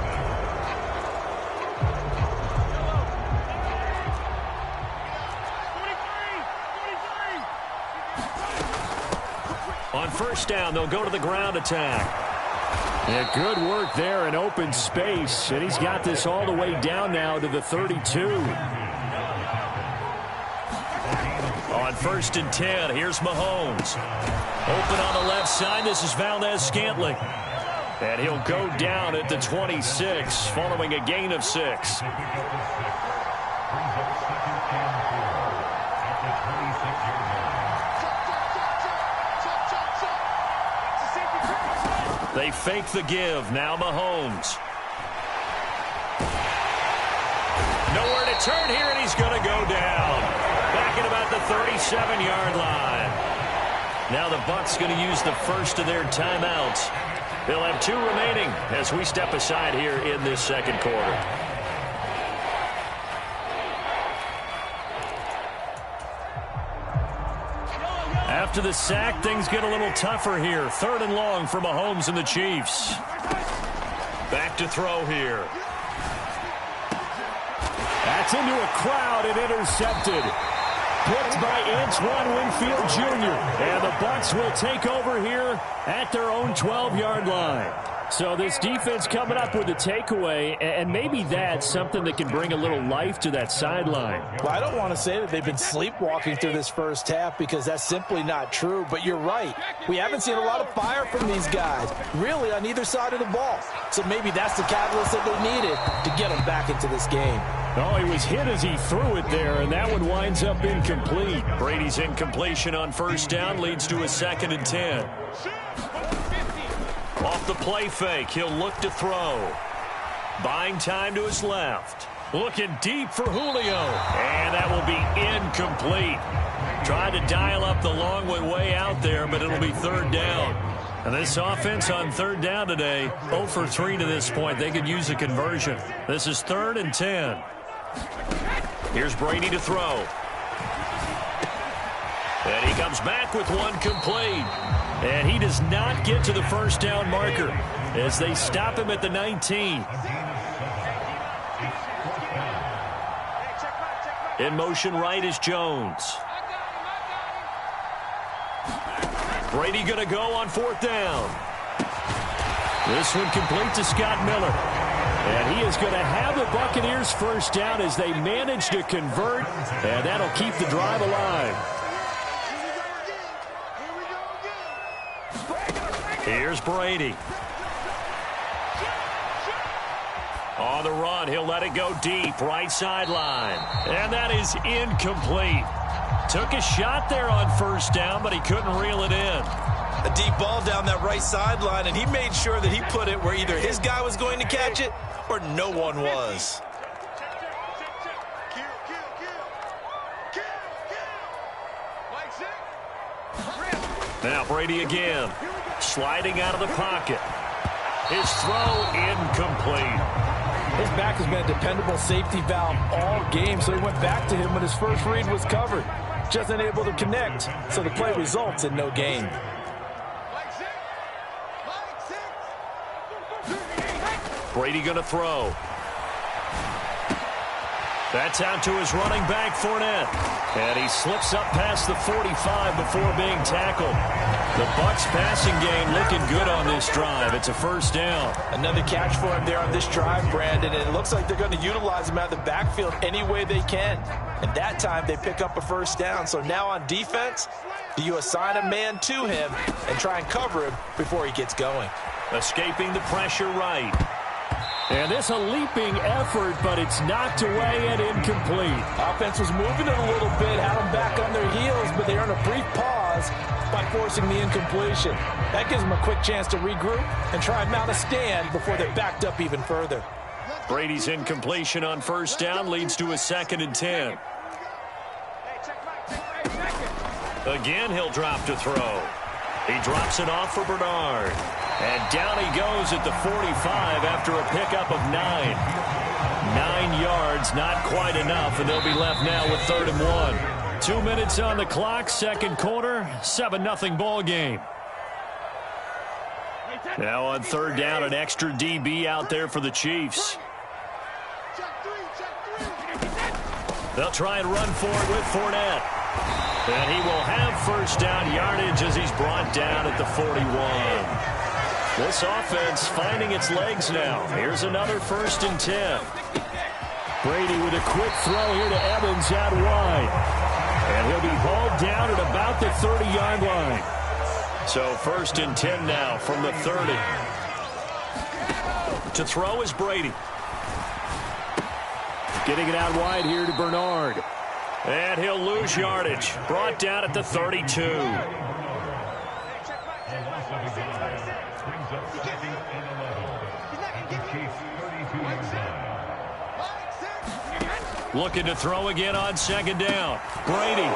On first down, they'll go to the ground attack. Yeah, good work there in open space, and he's got this all the way down now to the 32. On first and 10, here's Mahomes. Open on the left side, this is Valdez-Scantling. And he'll go down at the 26, following a gain of 6. They fake the give. Now Mahomes. Nowhere to turn here, and he's going to go down. Back at about the 37-yard line. Now the Bucs going to use the first of their timeouts. They'll have 2 remaining as we step aside here in this second quarter. After the sack, things get a little tougher here. 3rd and long for Mahomes and the Chiefs. Back to throw here. That's into a crowd and intercepted. Picked by Antoine Winfield Jr. And the Bucs will take over here at their own 12-yard line. So this defense coming up with a takeaway, and maybe that's something that can bring a little life to that sideline. Well, I don't want to say that they've been sleepwalking through this first half because that's simply not true, but you're right. We haven't seen a lot of fire from these guys, really, on either side of the ball. So maybe that's the catalyst that they needed to get them back into this game. Oh, he was hit as he threw it there, and that one winds up incomplete. Brady's incompletion on first down leads to a 2nd and 10. Off the play fake, he'll look to throw. Buying time to his left. Looking deep for Julio. And that will be incomplete. Trying to dial up the long way out there, but it'll be 3rd down. And this offense on 3rd down today, 0 for 3 to this point. They could use a conversion. This is 3rd and 10. Here's Brady to throw. And he comes back with one complete. And he does not get to the first down marker as they stop him at the 19. In motion right is Jones. Brady going to go on 4th down. This one complete to Scott Miller. And he is going to have the Buccaneers first down as they manage to convert. And that'll keep the drive alive. Here's Brady. On the run, he'll let it go deep, right sideline. And that is incomplete. Took a shot there on first down, but he couldn't reel it in. A deep ball down that right sideline, and he made sure that he put it where either his guy was going to catch it or no one was. Now Brady again. Sliding out of the pocket. His throw incomplete. His back has been a dependable safety valve all game, so he went back to him when his first read was covered. Just unable to connect, so the play results in no gain. Brady going to throw. That's out to his running back, Fournette. And he slips up past the 45 before being tackled. The Bucs passing game looking good on this drive. It's a first down. Another catch for him there on this drive, Brandon, and it looks like they're going to utilize him out of the backfield any way they can. And that time they pick up a first down. So now on defense, do you assign a man to him and try and cover him before he gets going? Escaping the pressure right. And this a leaping effort, but it's knocked away and incomplete. Offense was moving it a little bit, had them back on their heels, but they earned a brief pause by forcing the incompletion. That gives them a quick chance to regroup and try and mount a stand before they're backed up even further. Brady's incompletion on first down leads to a 2nd and 10. Again, he'll drop to throw. He drops it off for Bernard. And down he goes at the 45 after a pickup of 9. 9 yards, not quite enough, and they'll be left now with 3rd and 1. 2 minutes on the clock, second quarter, 7-0 ball game. Now on 3rd down, an extra DB out there for the Chiefs. They'll try and run for it with Fournette. And he will have first down yardage as he's brought down at the 41. This offense finding its legs now. Here's another 1st and 10. Brady with a quick throw here to Evans out wide. And he'll be hauled down at about the 30-yard line. So 1st and 10 now from the 30. To throw is Brady. Getting it out wide here to Bernard. And he'll lose yardage. Brought down at the 32. Looking to throw again on 2nd down. Brady.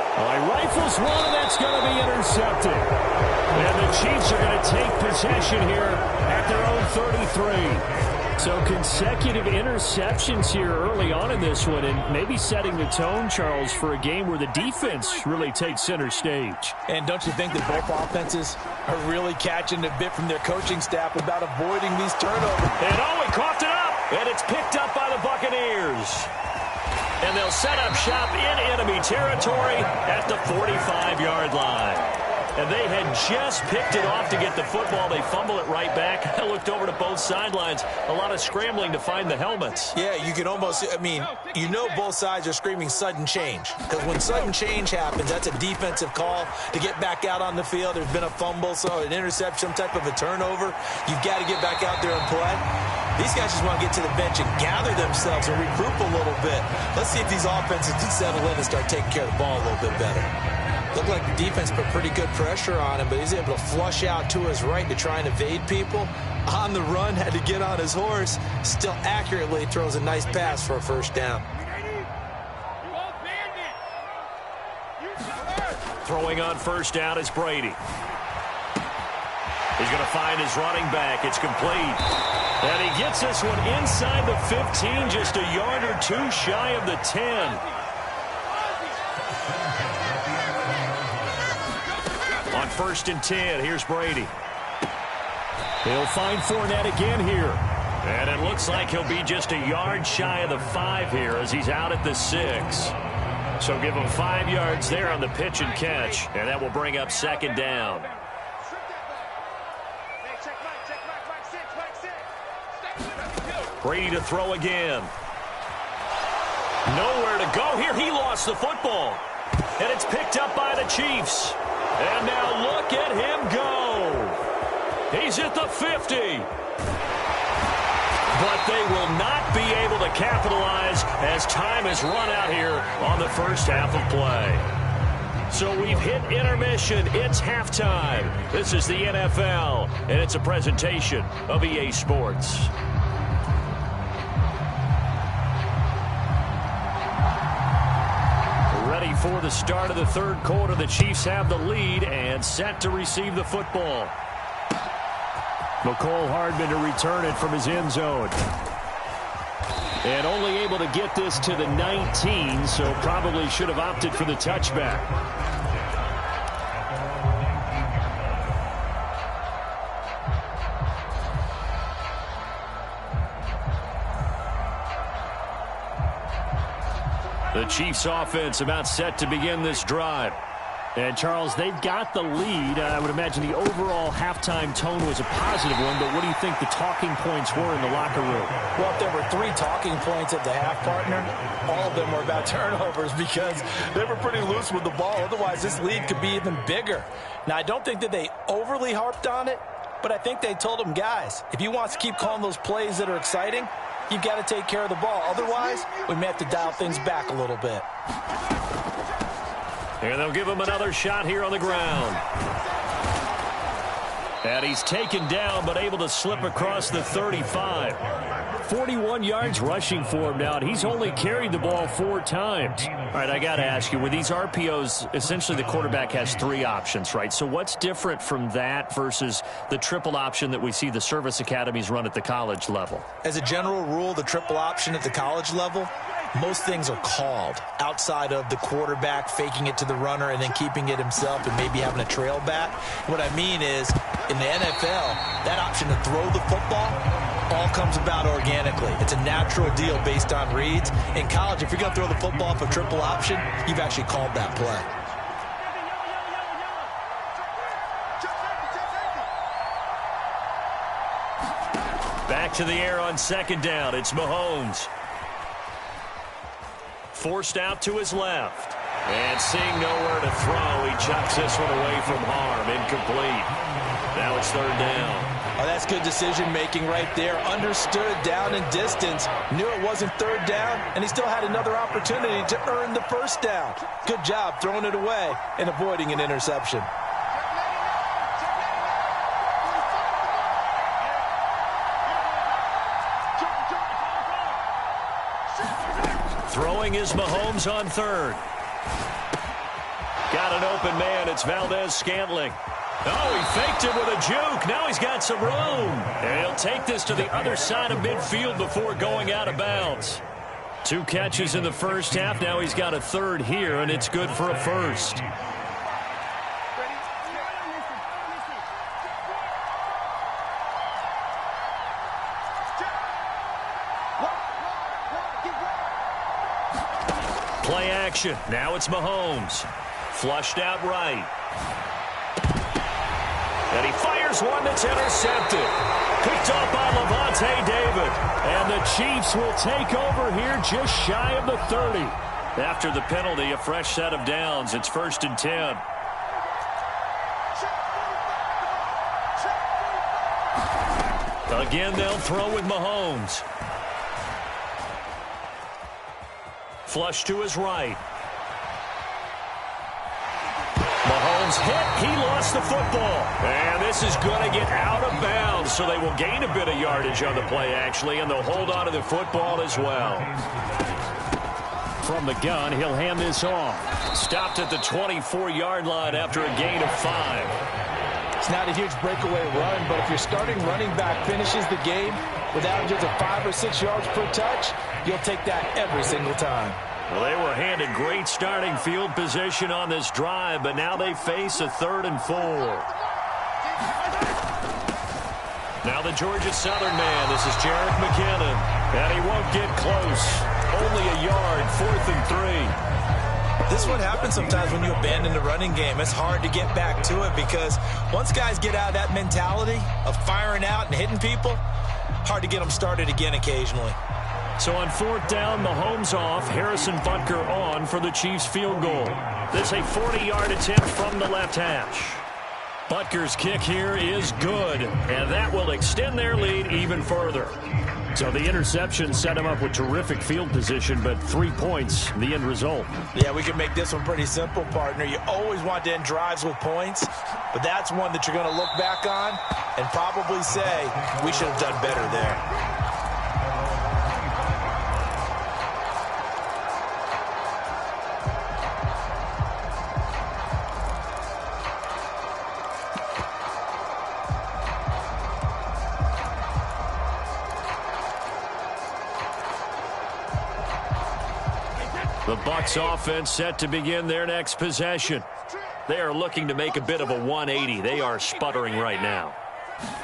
Rifles one, and that's going to be intercepted. And the Chiefs are going to take possession here at their own 33. So consecutive interceptions here early on in this one, and maybe setting the tone, Charles, for a game where the defense really takes center stage. And don't you think that both offenses are really catching a bit from their coaching staff about avoiding these turnovers? And he coughed it up, and it's picked up by the Buccaneers. And they'll set up shop in enemy territory at the 45-yard line. And they had just picked it off to get the football. They fumble it right back. I looked over to both sidelines. A lot of scrambling to find the helmets. Yeah, you can almost, you know both sides are screaming sudden change. Because when sudden change happens, that's a defensive call to get back out on the field. There's been a fumble, so an interception, some type of a turnover. You've got to get back out there and play. These guys just want to get to the bench and gather themselves and regroup a little bit. Let's see if these offenses can settle in and start taking care of the ball a little bit better. Looked like the defense put pretty good pressure on him, but he's able to flush out to his right to try and evade people. On the run, had to get on his horse. Still accurately throws a nice pass for a 1st down. Throwing on 1st down is Brady. He's going to find his running back. It's complete. And he gets this one inside the 15, just a yard or two shy of the 10. On 1st and 10, here's Brady. He'll find Fournette again here. And it looks like he'll be just a yard shy of the 5 here as he's out at the 6. So give him 5 yards there on the pitch and catch. And that will bring up 2nd down. Brady to throw again. Nowhere to go here. He lost the football. And it's picked up by the Chiefs. And now look at him go. He's at the 50. But they will not be able to capitalize as time has run out here on the 1st half of play. So we've hit intermission. It's halftime. This is the NFL, and it's a presentation of EA Sports. Ready for the start of the 3rd quarter. The Chiefs have the lead and set to receive the football. Mecole Hardman to return it from his end zone. And only able to get this to the 19, so probably should have opted for the touchback. The Chiefs offense about set to begin this drive. And, Charles, they've got the lead. I would imagine the overall halftime tone was a positive one, but what do you think the talking points were in the locker room? Well, if there were 3 talking points at the half, partner, all of them were about turnovers because they were pretty loose with the ball. Otherwise, this lead could be even bigger. Now, I don't think that they overly harped on it, but I think they told them, guys, if you want to keep calling those plays that are exciting, you've got to take care of the ball. Otherwise, we may have to dial things back a little bit. And they'll give him another shot here on the ground. And he's taken down, but able to slip across the 35. 41 yards rushing for him now, and he's only carried the ball 4 times. All right, I got to ask you, with these RPOs, essentially the quarterback has 3 options, right? So what's different from that versus the triple option that we see the service academies run at the college level? As a general rule, the triple option at the college level, most things are called outside of the quarterback faking it to the runner and then keeping it himself and maybe having a trail back. What I mean is, in the NFL, that option to throw the football all comes about organically. It's a natural deal based on reads. In college, if you're going to throw the football for triple option, you've actually called that play. Back to the air on second down. It's Mahomes. Forced out to his left. And seeing nowhere to throw, he chucks this one away from harm. Incomplete. Now it's third down. Oh, that's good decision-making right there. Understood down and distance. Knew it wasn't third down, and he still had another opportunity to earn the first down. Good job throwing it away and avoiding an interception. Throwing is Mahomes on third. Got an open man. It's Valdez-Scantling. Oh, he faked it with a juke. Now he's got some room. And he'll take this to the other side of midfield before going out of bounds. 2 catches in the first half. Now he's got a third here, and it's good for a first. Play action. Now it's Mahomes. Flushed out right. And he fires one that's intercepted. Picked off by Lavonte David. And the Chiefs will take over here just shy of the 30. After the penalty, a fresh set of downs. It's 1st and 10. Again, they'll throw with Mahomes. Flush to his right. Mahomes hit. He lost the football. And this is going to get out of bounds, so they will gain a bit of yardage on the play, actually, and they'll hold on to the football as well. From the gun, he'll hand this off. Stopped at the 24-yard line after a gain of 5. It's not a huge breakaway run, but if your starting running back finishes the game with averages of 5 or 6 yards per touch, you'll take that every single time. Well, they were handed great starting field position on this drive, but now they face a 3rd and 4. Now the Georgia Southern man. This is Jerick McKinnon. And he won't get close. Only a yard, 4th and 3. This is what happens sometimes when you abandon the running game. It's hard to get back to it because once guys get out of that mentality of firing out and hitting people, hard to get them started again occasionally. So on 4th down, Mahomes off, Harrison Butker on for the Chiefs field goal. This a 40-yard attempt from the left hash. Butker's kick here is good, and that will extend their lead even further. So the interception set him up with terrific field position, but 3 points, the end result. Yeah, we can make this one pretty simple, partner. You always want to end drives with points, but that's one that you're going to look back on and probably say, we should have done better there. The Bucs offense set to begin their next possession. They are looking to make a bit of a 180. They are sputtering right now.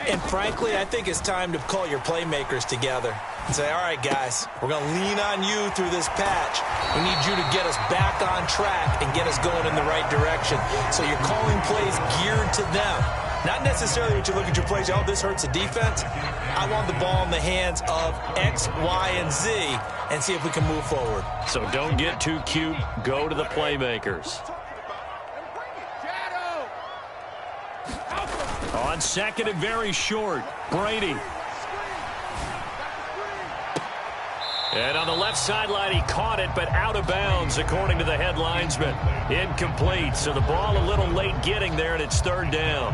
And frankly, I think it's time to call your playmakers together and say, all right, guys, we're going to lean on you through this patch. We need you to get us back on track and get us going in the right direction. So you're calling plays geared to them. Not necessarily what you look at your plays, oh, this hurts the defense. I want the ball in the hands of X, Y, and Z and see if we can move forward. So don't get too cute. Go to the playmakers. On 2nd and very short, Brady. And on the left sideline, he caught it, but out of bounds, according to the head linesman. Incomplete, so the ball a little late getting there, and it's 3rd down.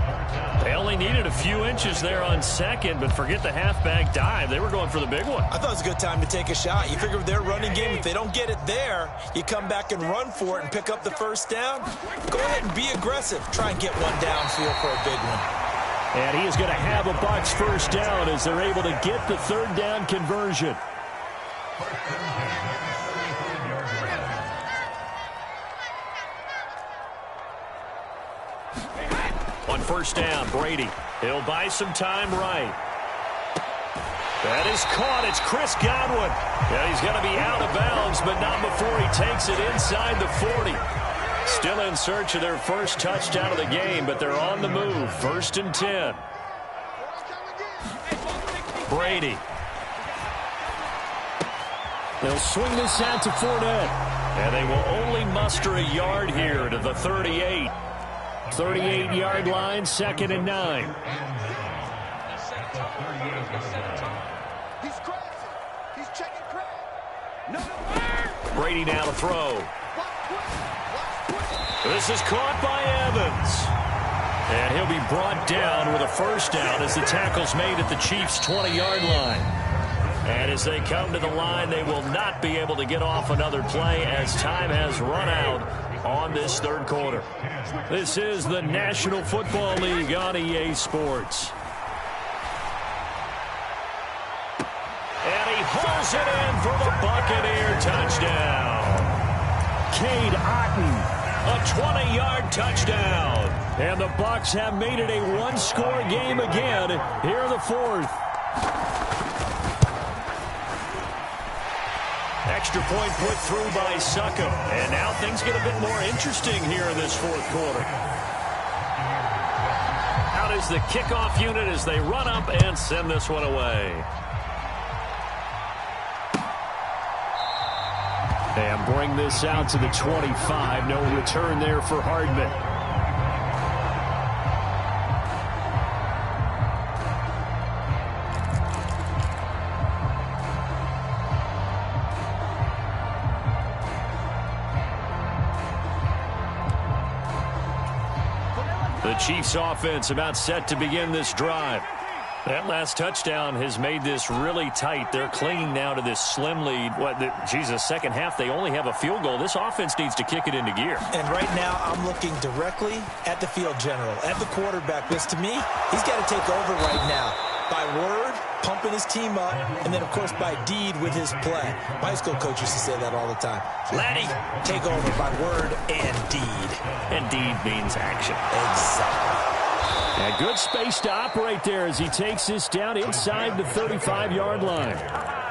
They only needed a few inches there on 2nd, but forget the halfback dive. They were going for the big one. I thought it was a good time to take a shot. You figure with their running game, if they don't get it there, you come back and run for it and pick up the 1st down. Go ahead and be aggressive. Try and get one downfield for a big one. And he is going to have a Bucs 1st down as they're able to get the 3rd down conversion. On 1st down, Brady. He'll buy some time right. That is caught. It's Chris Godwin. Yeah, he's going to be out of bounds, but not before he takes it inside the 40. Still in search of their first touchdown of the game, but they're on the move. 1st and 10. Brady. They'll swing this out to Fournette. And they will only muster a yard here to the 38. 38-yard line, 2nd and 9. He's crazy. He's checking crack. Brady now to throw. This is caught by Evans. And he'll be brought down with a first down as the tackle's made at the Chiefs' 20-yard line. And as they come to the line, they will not be able to get off another play as time has run out on this third quarter. This is the National Football League on EA Sports. And he hauls it in for the Buccaneer touchdown. Cade Otton, a 20-yard touchdown. And the Bucs have made it a one-score game again here in the fourth. Extra point put through by Succop. And now things get a bit more interesting here in this fourth quarter. Out is the kickoff unit as they run up and send this one away. And bring this out to the 25. No return there for Hardman. The Chiefs offense about set to begin this drive. That last touchdown has made this really tight. They're clinging now to this slim lead. Second half, they only have a field goal. This offense needs to kick it into gear. And right now, I'm looking directly at the field general, at the quarterback, because to me, he's got to take over right now. By word, pumping his team up, and then, of course, by deed with his play. My high school coach used to say that all the time. Laddie, take over by word and deed. And deed means action. Exactly. A good space to operate there as he takes this down inside the 35-yard line.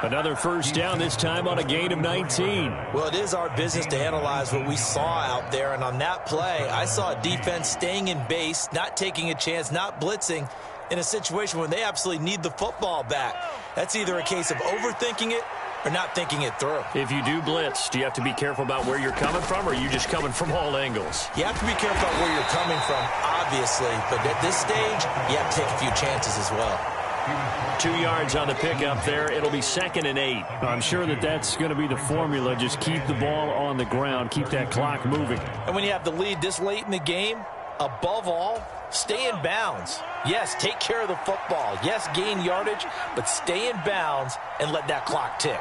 Another first down, this time on a gain of 19. Well, it is our business to analyze what we saw out there, and on that play, I saw a defense staying in base, not taking a chance, not blitzing, in a situation where they absolutely need the football back. That's either a case of overthinking it or not thinking it through. If you do blitz, do you have to be careful about where you're coming from, or are you just coming from all angles? You have to be careful about where you're coming from, obviously, but at this stage, you have to take a few chances as well. 2 yards on the pickup there. It'll be 2nd and 8. I'm sure that's going to be the formula. Just keep the ball on the ground. Keep that clock moving. And when you have the lead this late in the game, above all, stay in bounds. Yes, take care of the football. Yes, gain yardage, but stay in bounds and let that clock tick.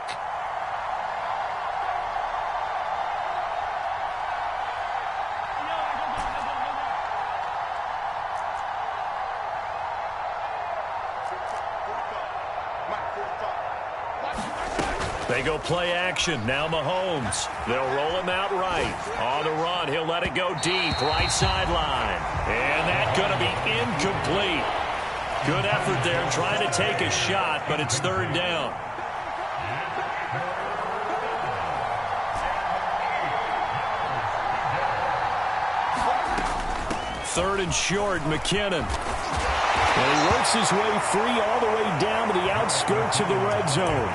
They go play action. Now Mahomes. They'll roll him out right. On the run, he'll let it go deep. Right sideline. And that's going to be incomplete. Good effort there trying to take a shot, but it's third down. Third and short, McKinnon. And he works his way free all the way down to the outskirts of the red zone.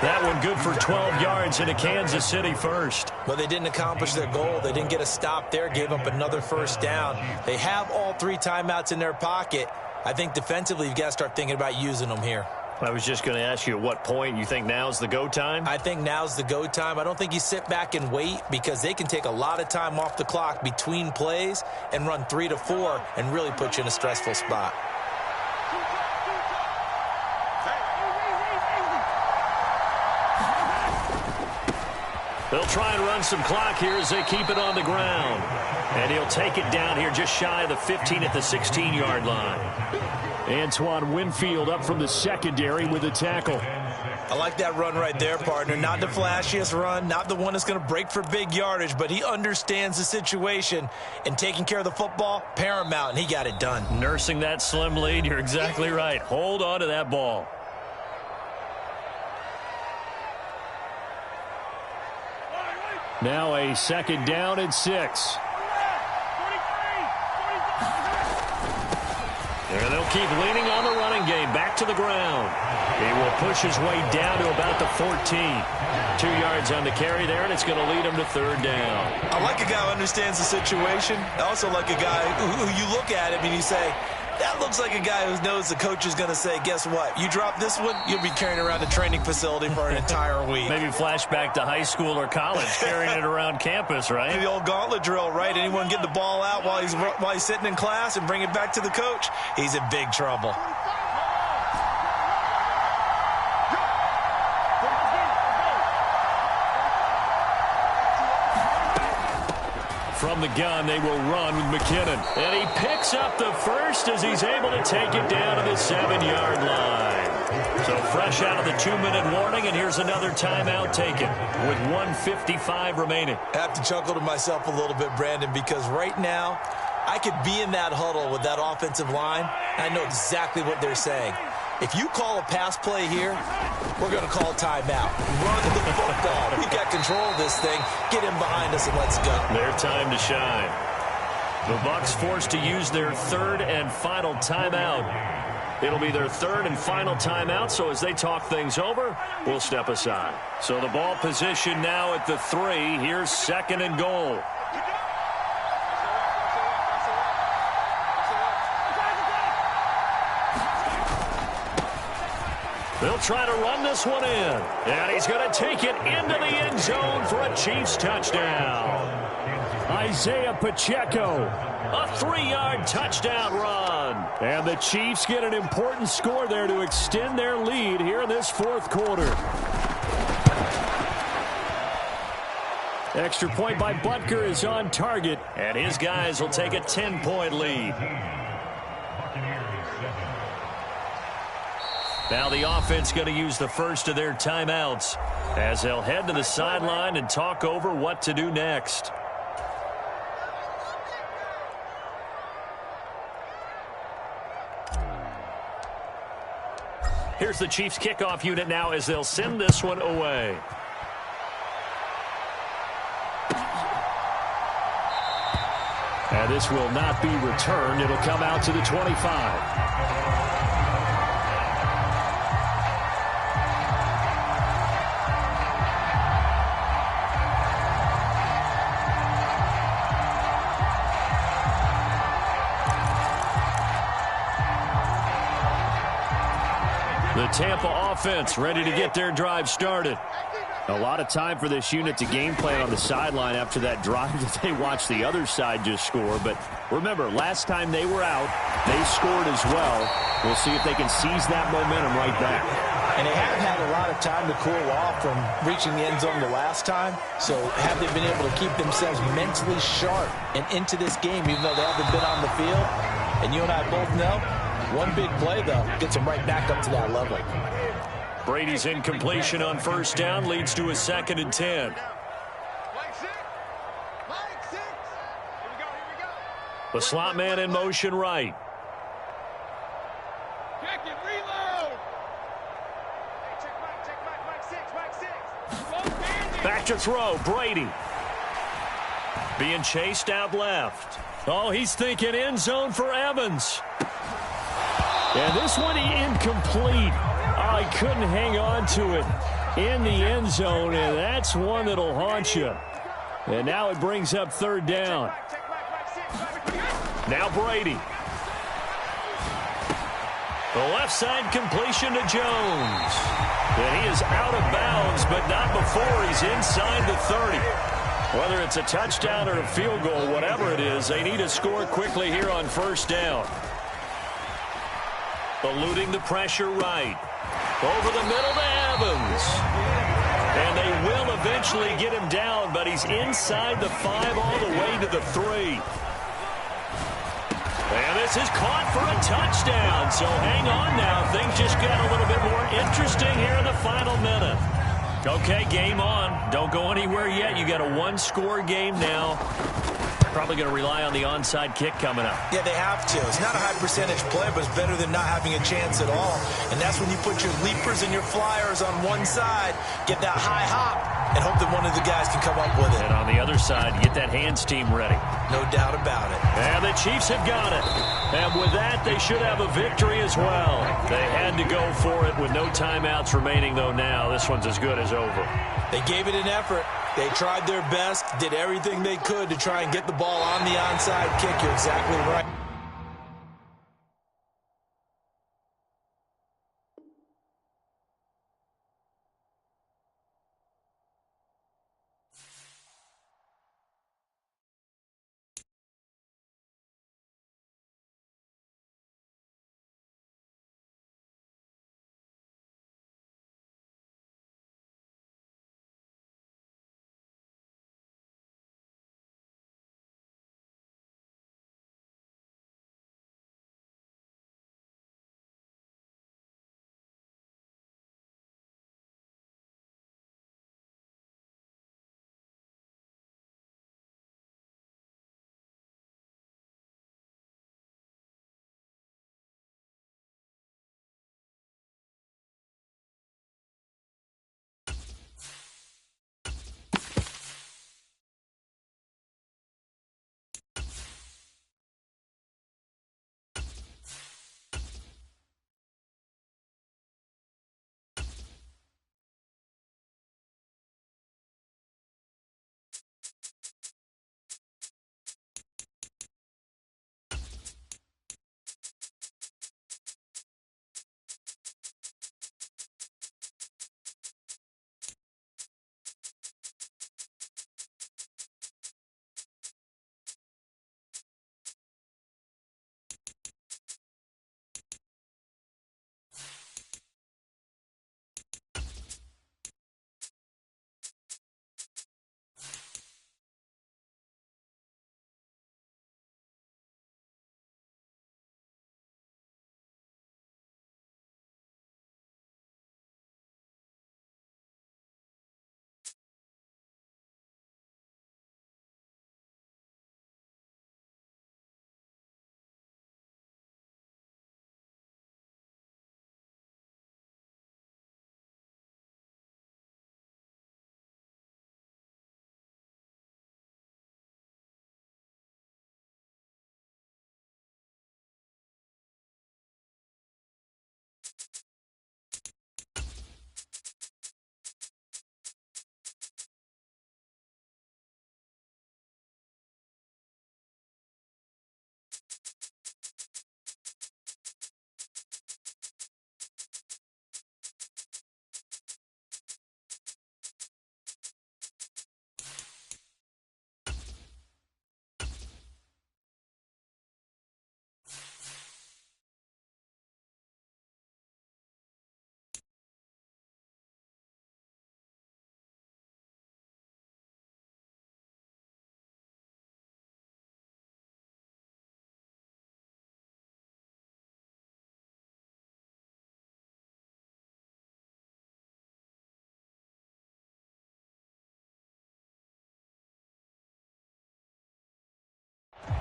That one good for 12 yards into Kansas City first. Well, they didn't accomplish their goal. They didn't get a stop there, gave up another first down. They have all 3 timeouts in their pocket. I think defensively you've got to start thinking about using them here. I was just going to ask you at what point you think now's the go time? I think now's the go time. I don't think you sit back and wait because they can take a lot of time off the clock between plays and run 3 to 4 and really put you in a stressful spot. They'll try and run some clock here as they keep it on the ground. And he'll take it down here just shy of the 15 at the 16-yard line. Antoine Winfield up from the secondary with a tackle. I like that run right there, partner. Not the flashiest run, not the one that's going to break for big yardage, but he understands the situation, and taking care of the football, paramount, and he got it done. Nursing that slim lead, you're exactly right. Hold on to that ball. Now a second down and 6. And they'll keep leaning on the running game. Back to the ground. He will push his way down to about the 14. 2 yards on the carry there, and it's going to lead him to third down. I like a guy who understands the situation. I also like a guy who you look at him and you say, that looks like a guy who knows the coach is going to say, guess what? You drop this one, you'll be carrying around a training facility for an entire week. Maybe flashback to high school or college, carrying it around campus, right? The old gauntlet drill, right? Anyone get the ball out while he's sitting in class and bring it back to the coach? He's in big trouble. From the gun, they will run with McKinnon. And he picks up the first as he's able to take it down to the 7-yard line. So fresh out of the 2-minute warning, and here's another timeout taken with 1:55 remaining. I have to chuckle to myself a little bit, Brandon, because right now I could be in that huddle with that offensive line, and I know exactly what they're saying. If you call a pass play here, we're going to call timeout. Run the football. We've got control of this thing. Get him behind us and let's go. Their time to shine. The Bucs forced to use their third and final timeout. It'll be their third and final timeout, so as they talk things over, we'll step aside. So the ball position now at the 3. Here's 2nd and goal. They'll try to run this one in. And he's going to take it into the end zone for a Chiefs touchdown. Isaiah Pacheco, a 3-yard touchdown run. And the Chiefs get an important score there to extend their lead here in this fourth quarter. Extra point by Butker is on target. And his guys will take a 10-point lead. Now the offense going to use the first of their timeouts as they'll head to the sideline and talk over what to do next. Here's the Chiefs kickoff unit now as they'll send this one away. And this will not be returned. It'll come out to the 25. The Tampa offense ready to get their drive started. A lot of time for this unit to game plan on the sideline after that drive that they watched the other side just score. But remember, last time they were out, they scored as well. We'll see if they can seize that momentum right back. And they have had a lot of time to cool off from reaching the end zone the last time. So have they been able to keep themselves mentally sharp and into this game, even though they haven't been on the field? And you and I both know, one big play, though, gets them right back up to that level. Brady's incompletion on first down leads to a 2nd and 10. The slot man in motion right. Back to throw, Brady. Being chased out left. Oh, he's thinking end zone for Evans. And this one incomplete. Oh, he couldn't hang on to it in the end zone, and that's one that'll haunt you. And now it brings up third down. Now Brady. The left side completion to Jones. And he is out of bounds, but not before he's inside the 30. Whether it's a touchdown or a field goal, whatever it is, they need to score quickly here on first down. Eluding the pressure right. Over the middle to Evans. And they will eventually get him down, but he's inside the 5 all the way to the 3. And this is caught for a touchdown. So hang on now. Things just got a little bit more interesting here in the final minute. Okay, game on. Don't go anywhere yet. You got a 1-score game now. Probably going to rely on the onside kick coming up. Yeah, they have to. It's not a high percentage play, but it's better than not having a chance at all. And that's when you put your leapers and your flyers on one side, get that high hop, and hope that one of the guys can come up with it. And on the other side, get that hands team ready. No doubt about it. And the Chiefs have got it. And with that, they should have a victory as well. They had to go for it with no timeouts remaining, though now. This one's as good as over. They gave it an effort. They tried their best, did everything they could to try and get the ball on the onside kick. You're exactly right.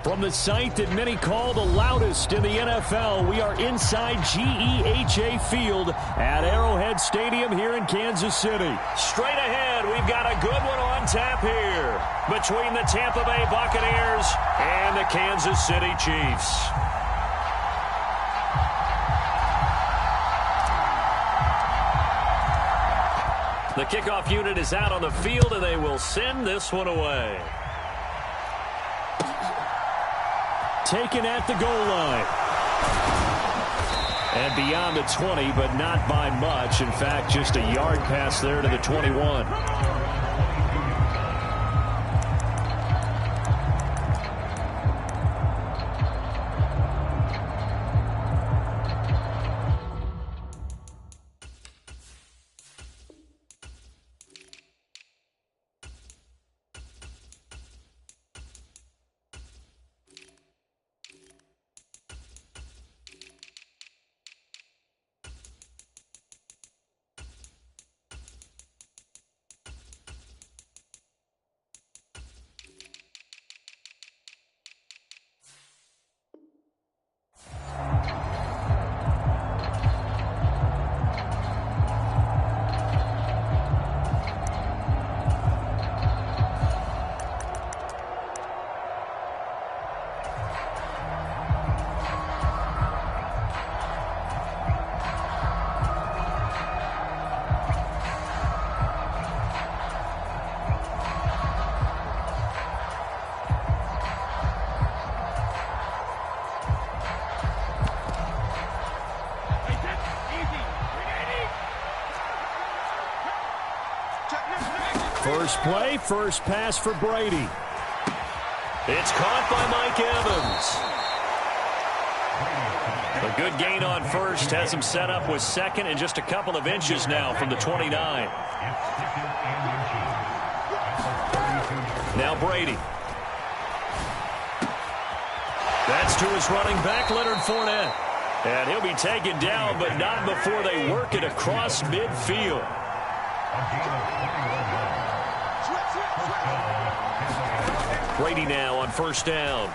From the site that many call the loudest in the NFL, we are inside GEHA Field at Arrowhead Stadium here in Kansas City. Straight ahead, we've got a good one on tap here between the Tampa Bay Buccaneers and the Kansas City Chiefs. The kickoff unit is out on the field, and they will send this one away. Taken at the goal line. And beyond the 20, but not by much. In fact, just a yard pass there to the 21. first play, first pass for Brady. It's caught by Mike Evans. A good gain on first has him set up with second and just a couple of inches now from the 29. Now Brady. That's to his running back, Leonard Fournette. And he'll be taken down, but not before they work it across midfield. Brady now on first down.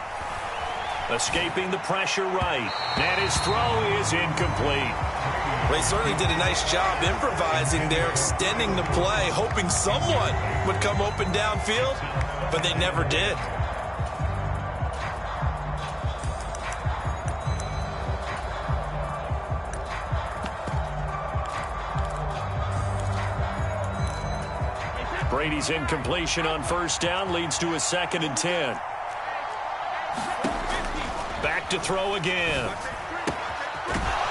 Escaping the pressure right. And his throw is incomplete. They certainly did a nice job improvising there, extending the play, hoping someone would come open downfield, but they never did. Brady's incompletion on first down leads to a 2nd and 10. Back to throw again.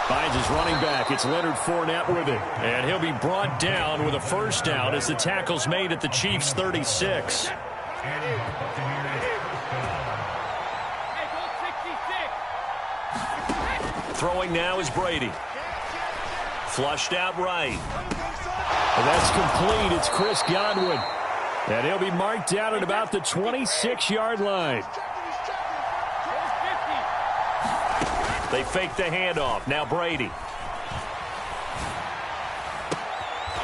Finds his running back. It's Leonard Fournette with it. And he'll be brought down with a first down as the tackle's made at the Chiefs' 36. Throwing now is Brady. Flushed out right. And that's complete. It's Chris Godwin. And he'll be marked down at about the 26-yard line. They fake the handoff. Now Brady.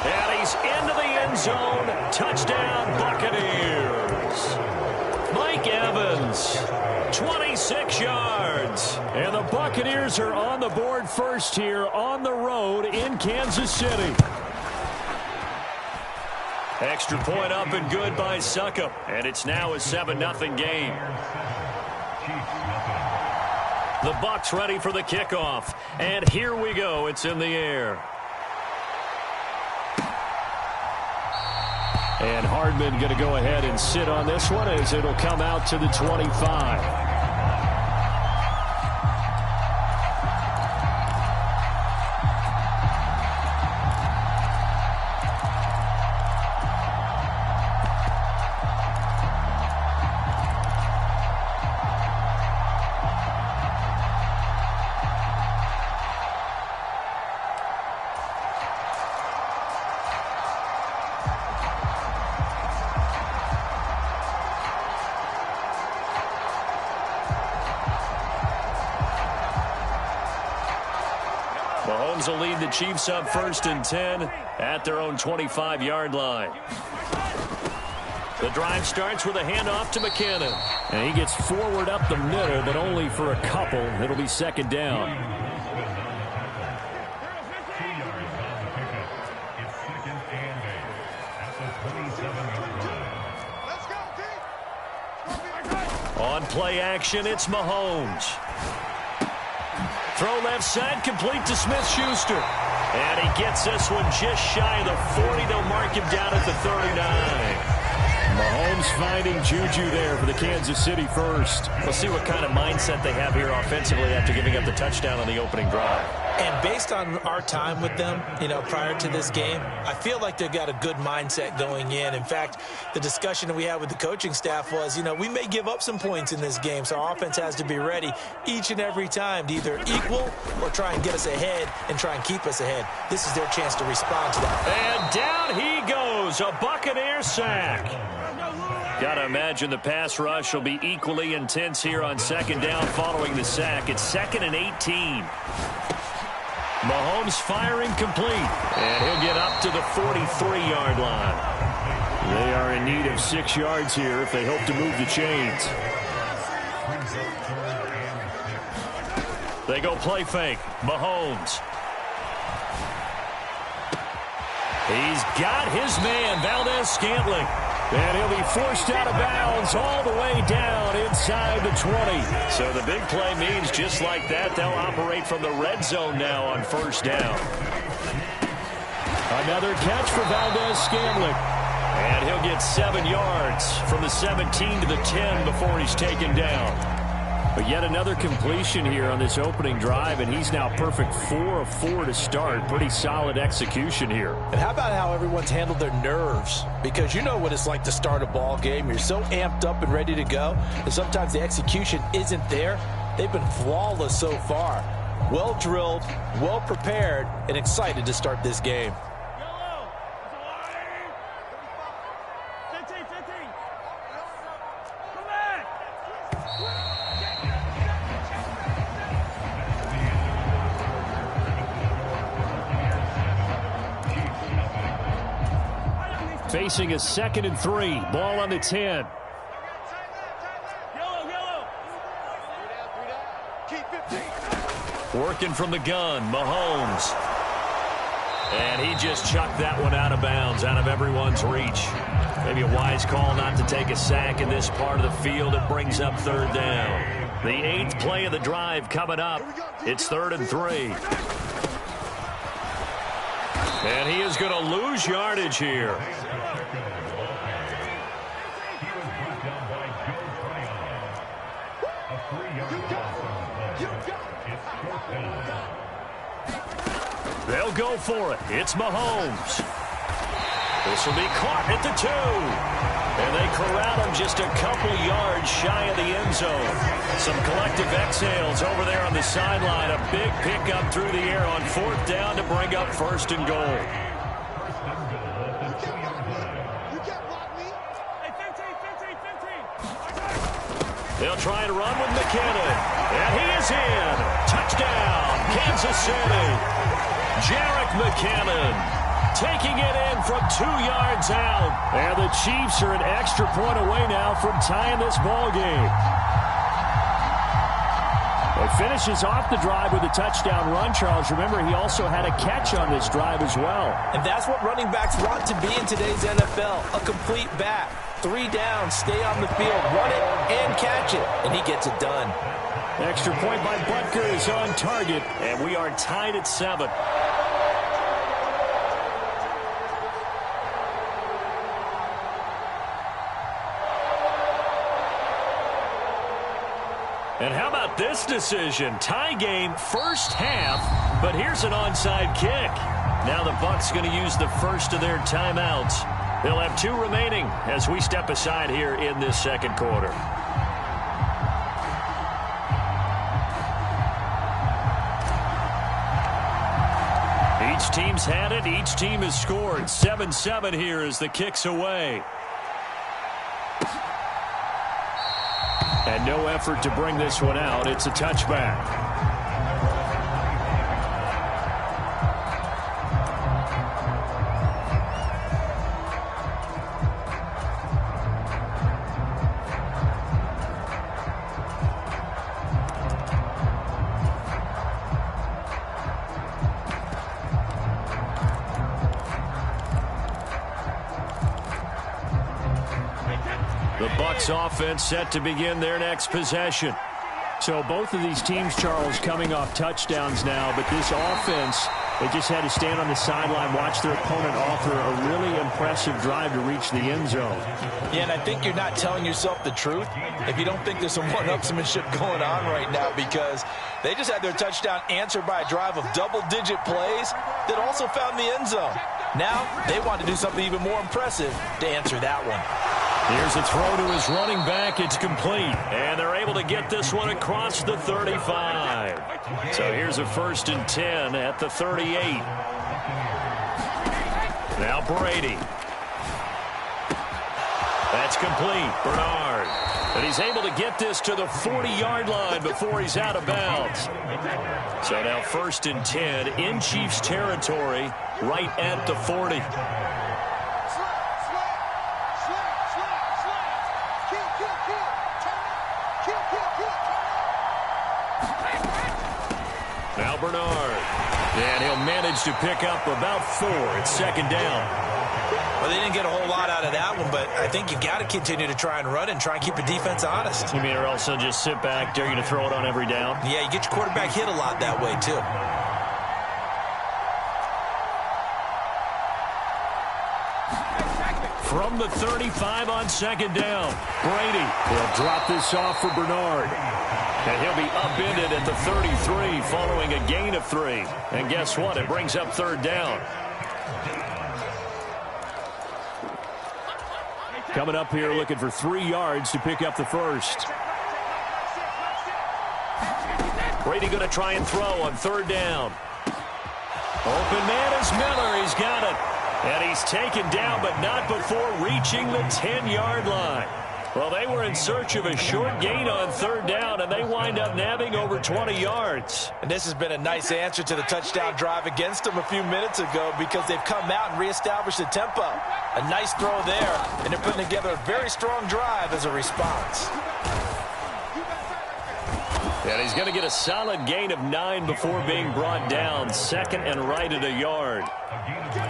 And he's into the end zone. Touchdown, Buccaneers. Mike Evans, 26 yards. And the Buccaneers are on the board first here on the road in Kansas City. Extra point up and good by Succop. And it's now a 7-0 game. The Bucs ready for the kickoff. And here we go. It's in the air. And Hardman going to go ahead and sit on this one as it'll come out to the 25. Mahomes will lead the Chiefs up 1st and 10 at their own 25-yard line. The drive starts with a handoff to McKinnon. And he gets forward up the middle, but only for a couple. It'll be 2nd down. On play action, it's Mahomes. Throw left side, complete to Smith-Schuster. And he gets this one just shy of the 40. They'll mark him down at the 39. Mahomes finding Juju there for the Kansas City first. We'll see what kind of mindset they have here offensively after giving up the touchdown on the opening drive. And based on our time with them, prior to this game, I feel like they've got a good mindset going in. In fact, the discussion that we had with the coaching staff was, we may give up some points in this game, so our offense has to be ready each and every time to either equal or try and get us ahead and try and keep us ahead. This is their chance to respond to that. And down he goes, a Buccaneer sack. Got to imagine the pass rush will be equally intense here on 2nd down following the sack. It's 2nd and 18. Mahomes firing complete. And he'll get up to the 43-yard line. They are in need of 6 yards here if they hope to move the chains. They go play fake. Mahomes. He's got his man, Valdez-Scantling. And he'll be forced out of bounds all the way down inside the 20. So the big play means just like that, they'll operate from the red zone now on 1st down. Another catch for Valdez-Scantling. And he'll get 7 yards from the 17 to the 10 before he's taken down. But yet another completion here on this opening drive, and he's now perfect 4 of 4 to start. Pretty solid execution here. And how about how everyone's handled their nerves? Because you know what it's like to start a ball game. You're so amped up and ready to go, and sometimes the execution isn't there. They've been flawless so far. Well drilled, well prepared, and excited to start this game. Facing a 2nd and 3. Ball on the 10. Working from the gun, Mahomes. And he just chucked that one out of bounds, out of everyone's reach. Maybe a wise call not to take a sack in this part of the field. It brings up 3rd down. The 8th play of the drive coming up. It's 3rd and 3. And he is going to lose yardage here. They'll go for it. It's Mahomes. This will be caught at the 2. And they corral him just a couple yards shy of the end zone. Some collective exhales over there on the sideline. A big pickup through the air on 4th down to bring up 1st and goal. They'll try and run with McKinnon. And he is in. Touchdown, Kansas City. Jerick McKinnon taking it in from 2 yards out. And the Chiefs are an extra point away now from tying this ball game. It finishes off the drive with a touchdown run, Charles. Remember, he also had a catch on this drive as well. And that's what running backs want to be in today's NFL, a complete back. 3 down, stay on the field, run it, and catch it. And he gets it done. Extra point by Butker is on target, and we are tied at 7. And how about this decision? Tie game, first half, but here's an onside kick. Now the Bucs going to use the first of their timeouts. They'll have 2 remaining as we step aside here in this 2nd quarter. Each team's had it. Each team has scored. 7-7 here as the kick's away. And no effort to bring this one out. It's a touchback. Offense set to begin their next possession. So both of these teams, Charles, coming off touchdowns now, but this offense, they just had to stand on the sideline, watch their opponent offer a really impressive drive to reach the end zone. Yeah, and I think you're not telling yourself the truth if you don't think there's some one-upsmanship going on right now, because they just had their touchdown answered by a drive of double-digit plays that also found the end zone. Now they want to do something even more impressive to answer that one. Here's a throw to his running back. It's complete. And they're able to get this one across the 35. So here's a 1st and 10 at the 38. Now Brady. That's complete. Bernard. And he's able to get this to the 40-yard line before he's out of bounds. So now 1st and 10 in Chiefs territory right at the 40. Now Bernard. And he'll manage to pick up about 4. It's 2nd down. Well, they didn't get a whole lot out of that one, but I think you've got to continue to try and run and try and keep the defense honest. You mean, or else they'll just sit back, dare you to throw it on every down? Yeah, you get your quarterback hit a lot that way, too. From the 35 on 2nd down, Brady will drop this off for Bernard. And he'll be upended at the 33 following a gain of 3. And guess what? It brings up third down. Coming up here looking for 3 yards to pick up the first. Brady going to try and throw on third down. Open man is Miller. He's got it. And he's taken down, but not before reaching the 10-yard line. Well, they were in search of a short gain on third down, and they wind up nabbing over 20 yards. And this has been a nice answer to the touchdown drive against them a few minutes ago because they've come out and reestablished the tempo. A nice throw there, and they're putting together a very strong drive as a response. And he's going to get a solid gain of 9 before being brought down. Second and right at a yard.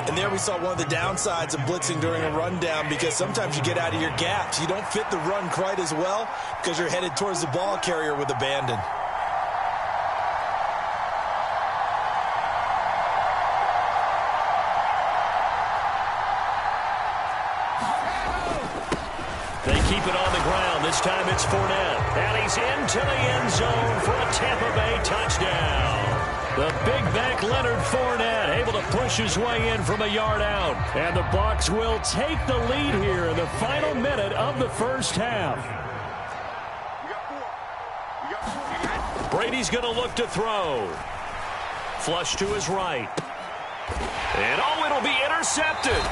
And there we saw one of the downsides of blitzing during a rundown because sometimes you get out of your gaps. You don't fit the run quite as well because you're headed towards the ball carrier with abandon. They keep it on the ground. This time it's Fournette. And he's into the end zone for a Tampa Bay touchdown. The big back Leonard Fournette able to push his way in from a yard out. And the Bucs will take the lead here in the final minute of the first half. Brady's going to look to throw. Flush to his right. And it'll be intercepted.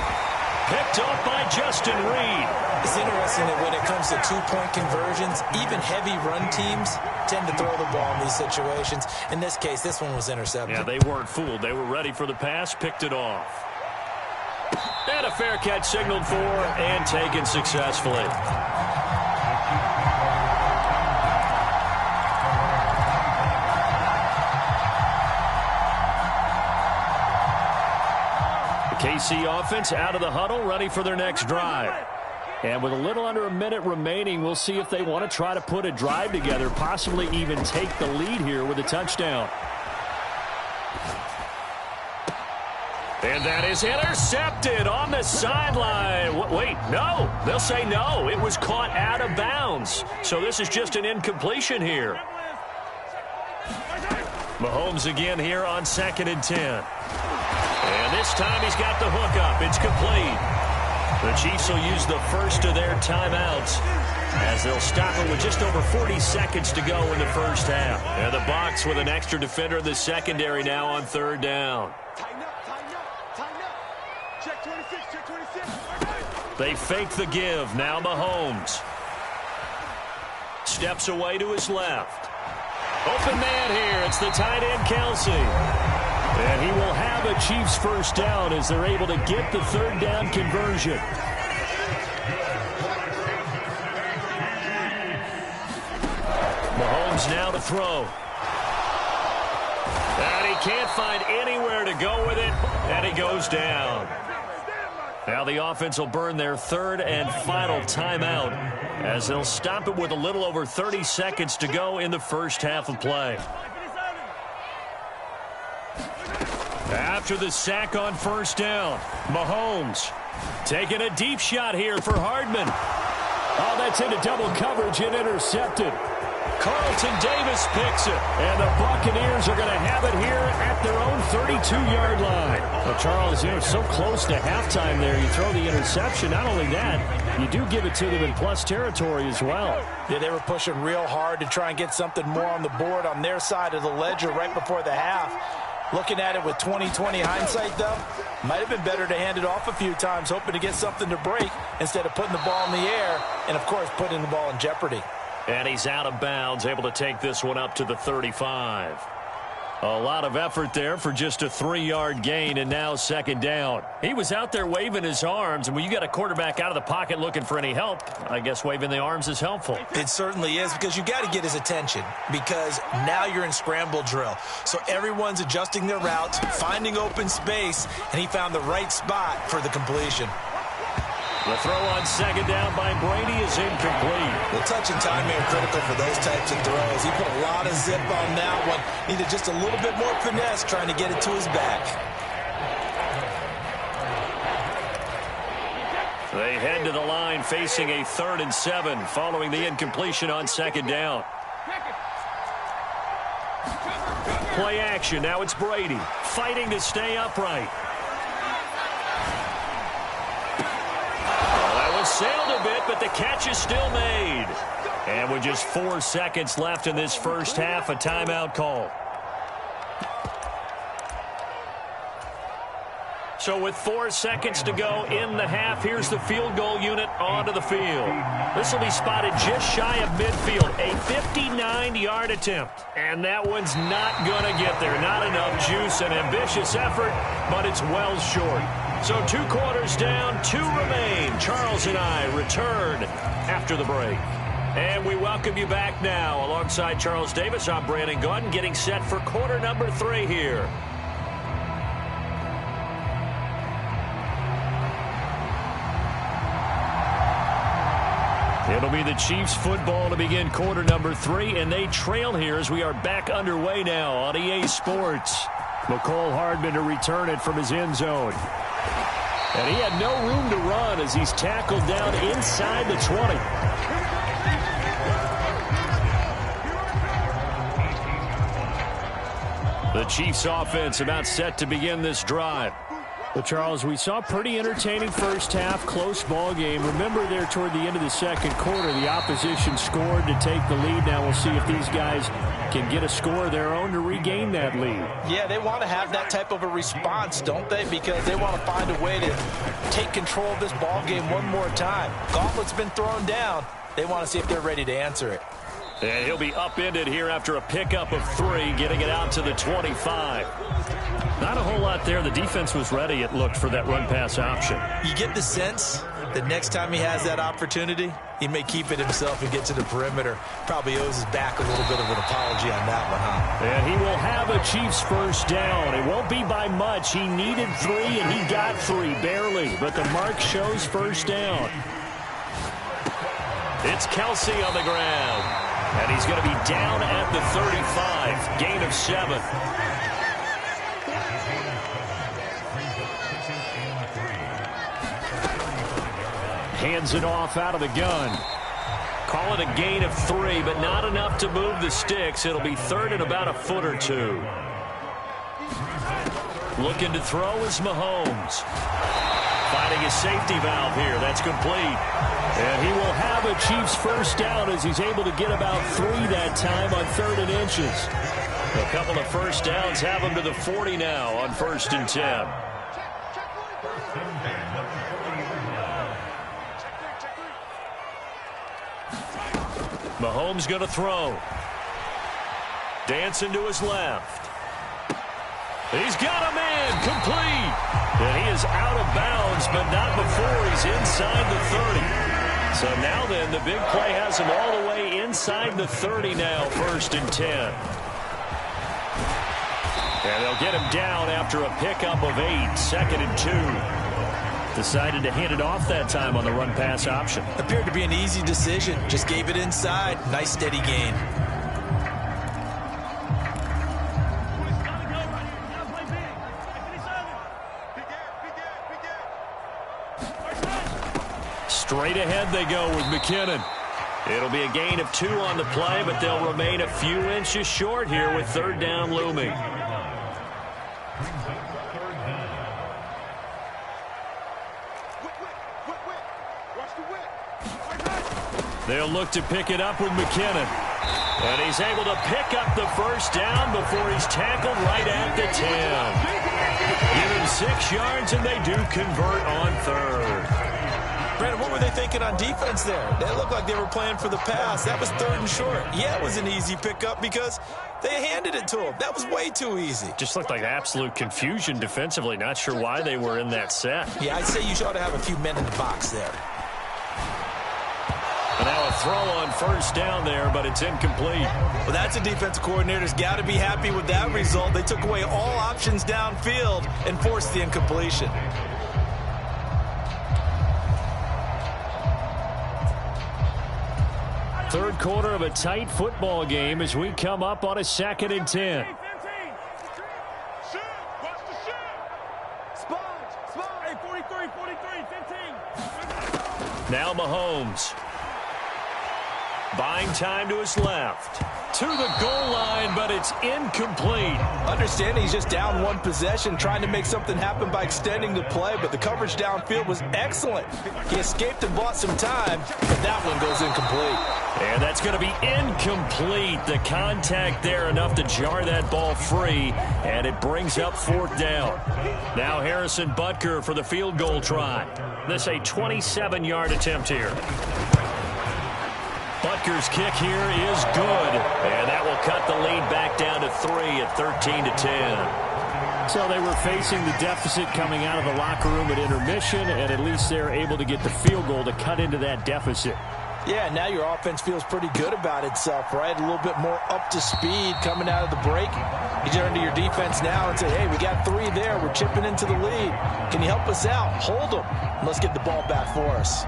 Picked off by Justin Reed. It's interesting that when it comes to two-point conversions, even heavy run teams tend to throw the ball in these situations. In this case, this one was intercepted. Yeah, they weren't fooled. They were ready for the pass, picked it off. And a fair catch signaled for and taken successfully. KC offense out of the huddle, ready for their next drive. And with a little under a minute remaining, we'll see if they want to try to put a drive together, possibly even take the lead here with a touchdown. And that is intercepted on the sideline. Wait, no. They'll say no. It was caught out of bounds. So this is just an incompletion here. Mahomes again here on 2nd and 10. And this time he's got the hook up. It's complete. The Chiefs will use the first of their timeouts as they'll stop it with just over 40 seconds to go in the first half. And the Bucs with an extra defender in the secondary now on third down. Tighten up. Check 26. They fake the give. Now Mahomes. Steps away to his left. Open man here. It's the tight end, Kelce. And he will have a Chiefs first down as they're able to get the third down conversion. Mahomes now to throw. And he can't find anywhere to go with it, and he goes down. Now the offense will burn their third and final timeout as they'll stop it with a little over 30 seconds to go in the first half of play. After the sack on first down, Mahomes taking a deep shot here for Hardman. Oh, that's into double coverage and intercepted. Carlton Davis picks it, and the Buccaneers are going to have it here at their own 32-yard line. Well, Charles, you know, so close to halftime there. You throw the interception. Not only that, you do give it to them in plus territory as well. Yeah, they were pushing real hard to try and get something more on the board on their side of the ledger right before the half. Looking at it with 20/20 hindsight, though, might have been better to hand it off a few times, hoping to get something to break instead of putting the ball in the air and, of course, putting the ball in jeopardy. And he's out of bounds, able to take this one up to the 35. A lot of effort there for just a 3-yard gain, and now second down. He was out there waving his arms, and when you got a quarterback out of the pocket looking for any help, I guess waving the arms is helpful. It certainly is, because you got to get his attention, because now you're in scramble drill. So everyone's adjusting their routes, finding open space, and he found the right spot for the completion. The throw on second down by Brady is incomplete. The touch and timing are critical for those types of throws. He put a lot of zip on that one. Needed just a little bit more finesse trying to get it to his back. They head to the line facing a 3rd and 7 following the incompletion on second down. Play action. Now it's Brady fighting to stay upright. Well, that was sailed a bit, but the catch is still made. And with just 4 seconds left in this first half, a timeout call. So with 4 seconds to go in the half, here's the field goal unit onto the field. This will be spotted just shy of midfield, a 59-yard attempt. And that one's not going to get there. Not enough juice, an ambitious effort, but it's well short. So 2 quarters down, 2 remain. Charles and I return after the break. And we welcome you back now. Alongside Charles Davis, I'm Brandon Gaudin, getting set for quarter number 3 here. It'll be the Chiefs football to begin quarter number 3, and they trail here as we are back underway now on EA Sports. McCole Hardman to return it from his end zone. And he had no room to run as he's tackled down inside the 20. The Chiefs offense about set to begin this drive. Well, Charles, we saw a pretty entertaining first half, close ball game. Remember there toward the end of the second quarter, the opposition scored to take the lead. Now we'll see if these guys can get a score of their own to regain that lead. Yeah, they want to have that type of a response, don't they? Because they want to find a way to take control of this ball game one more time. Gauntlet's been thrown down. They want to see if they're ready to answer it. And he'll be upended here after a pickup of 3, getting it out to the 25. Not a whole lot there. The defense was ready, it looked, for that run-pass option. You get the sense that next time he has that opportunity, he may keep it himself and get to the perimeter. Probably owes his back a little bit of an apology on that one, huh? And he will have a Chiefs first down. It won't be by much. He needed 3, and he got 3, barely. But the mark shows first down. It's Kelsey on the ground. And he's going to be down at the 35. Gain of 7. Hands it off out of the gun. Call it a gain of 3, but not enough to move the sticks. It'll be 3rd and about a foot or 2. Looking to throw is Mahomes. Finding a safety valve here. That's complete. And he will have a Chiefs first down as he's able to get about 3 that time on 3rd and inches. A couple of first downs have him to the 40 now on 1st and 10. Mahomes going to throw. Dancing to his left. He's got a man complete. And he is out of bounds, but not before he's inside the 30. So now then, the big play has him all the way inside the 30 now, 1st and 10. And they'll get him down after a pickup of 8, 2nd and 2. Decided to hand it off that time on the run-pass option. Appeared to be an easy decision. Just gave it inside. Nice steady gain. Straight ahead they go with McKinnon. It'll be a gain of 2 on the play, but they'll remain a few inches short here with 3rd down looming. They'll look to pick it up with McKinnon. And he's able to pick up the first down before he's tackled right at the 10. Give him 6 yards, and they do convert on 3rd. Brandon, what were they thinking on defense there? They looked like they were playing for the pass. That was 3rd and short. Yeah, it was an easy pickup because they handed it to him. That was way too easy. Just looked like absolute confusion defensively. Not sure why they were in that set. Yeah, I'd say you ought to have a few men in the box there. And now a throw on first down there, but it's incomplete. Well, that's a defensive coordinator's got to be happy with that result. They took away all options downfield and forced the incompletion. Third quarter of a tight football game as we come up on a 2nd and 10. Now Mahomes. Buying time to his left. To the goal line, but it's incomplete. Understanding he's just down one possession, trying to make something happen by extending the play, but the coverage downfield was excellent. He escaped and bought some time, but that one goes incomplete. And that's going to be incomplete. The contact there enough to jar that ball free, and it brings up 4th down. Now Harrison Butker for the field goal try. This a 27-yard attempt here. Butker's kick here is good, and that will cut the lead back down to 3 at 13-10. So they were facing the deficit coming out of the locker room at intermission, and at least they're able to get the field goal to cut into that deficit. Yeah, now your offense feels pretty good about itself, right? A little bit more up to speed coming out of the break. You turn to your defense now and say, hey, we got 3 there. We're chipping into the lead. Can you help us out? Hold them. Let's get the ball back for us.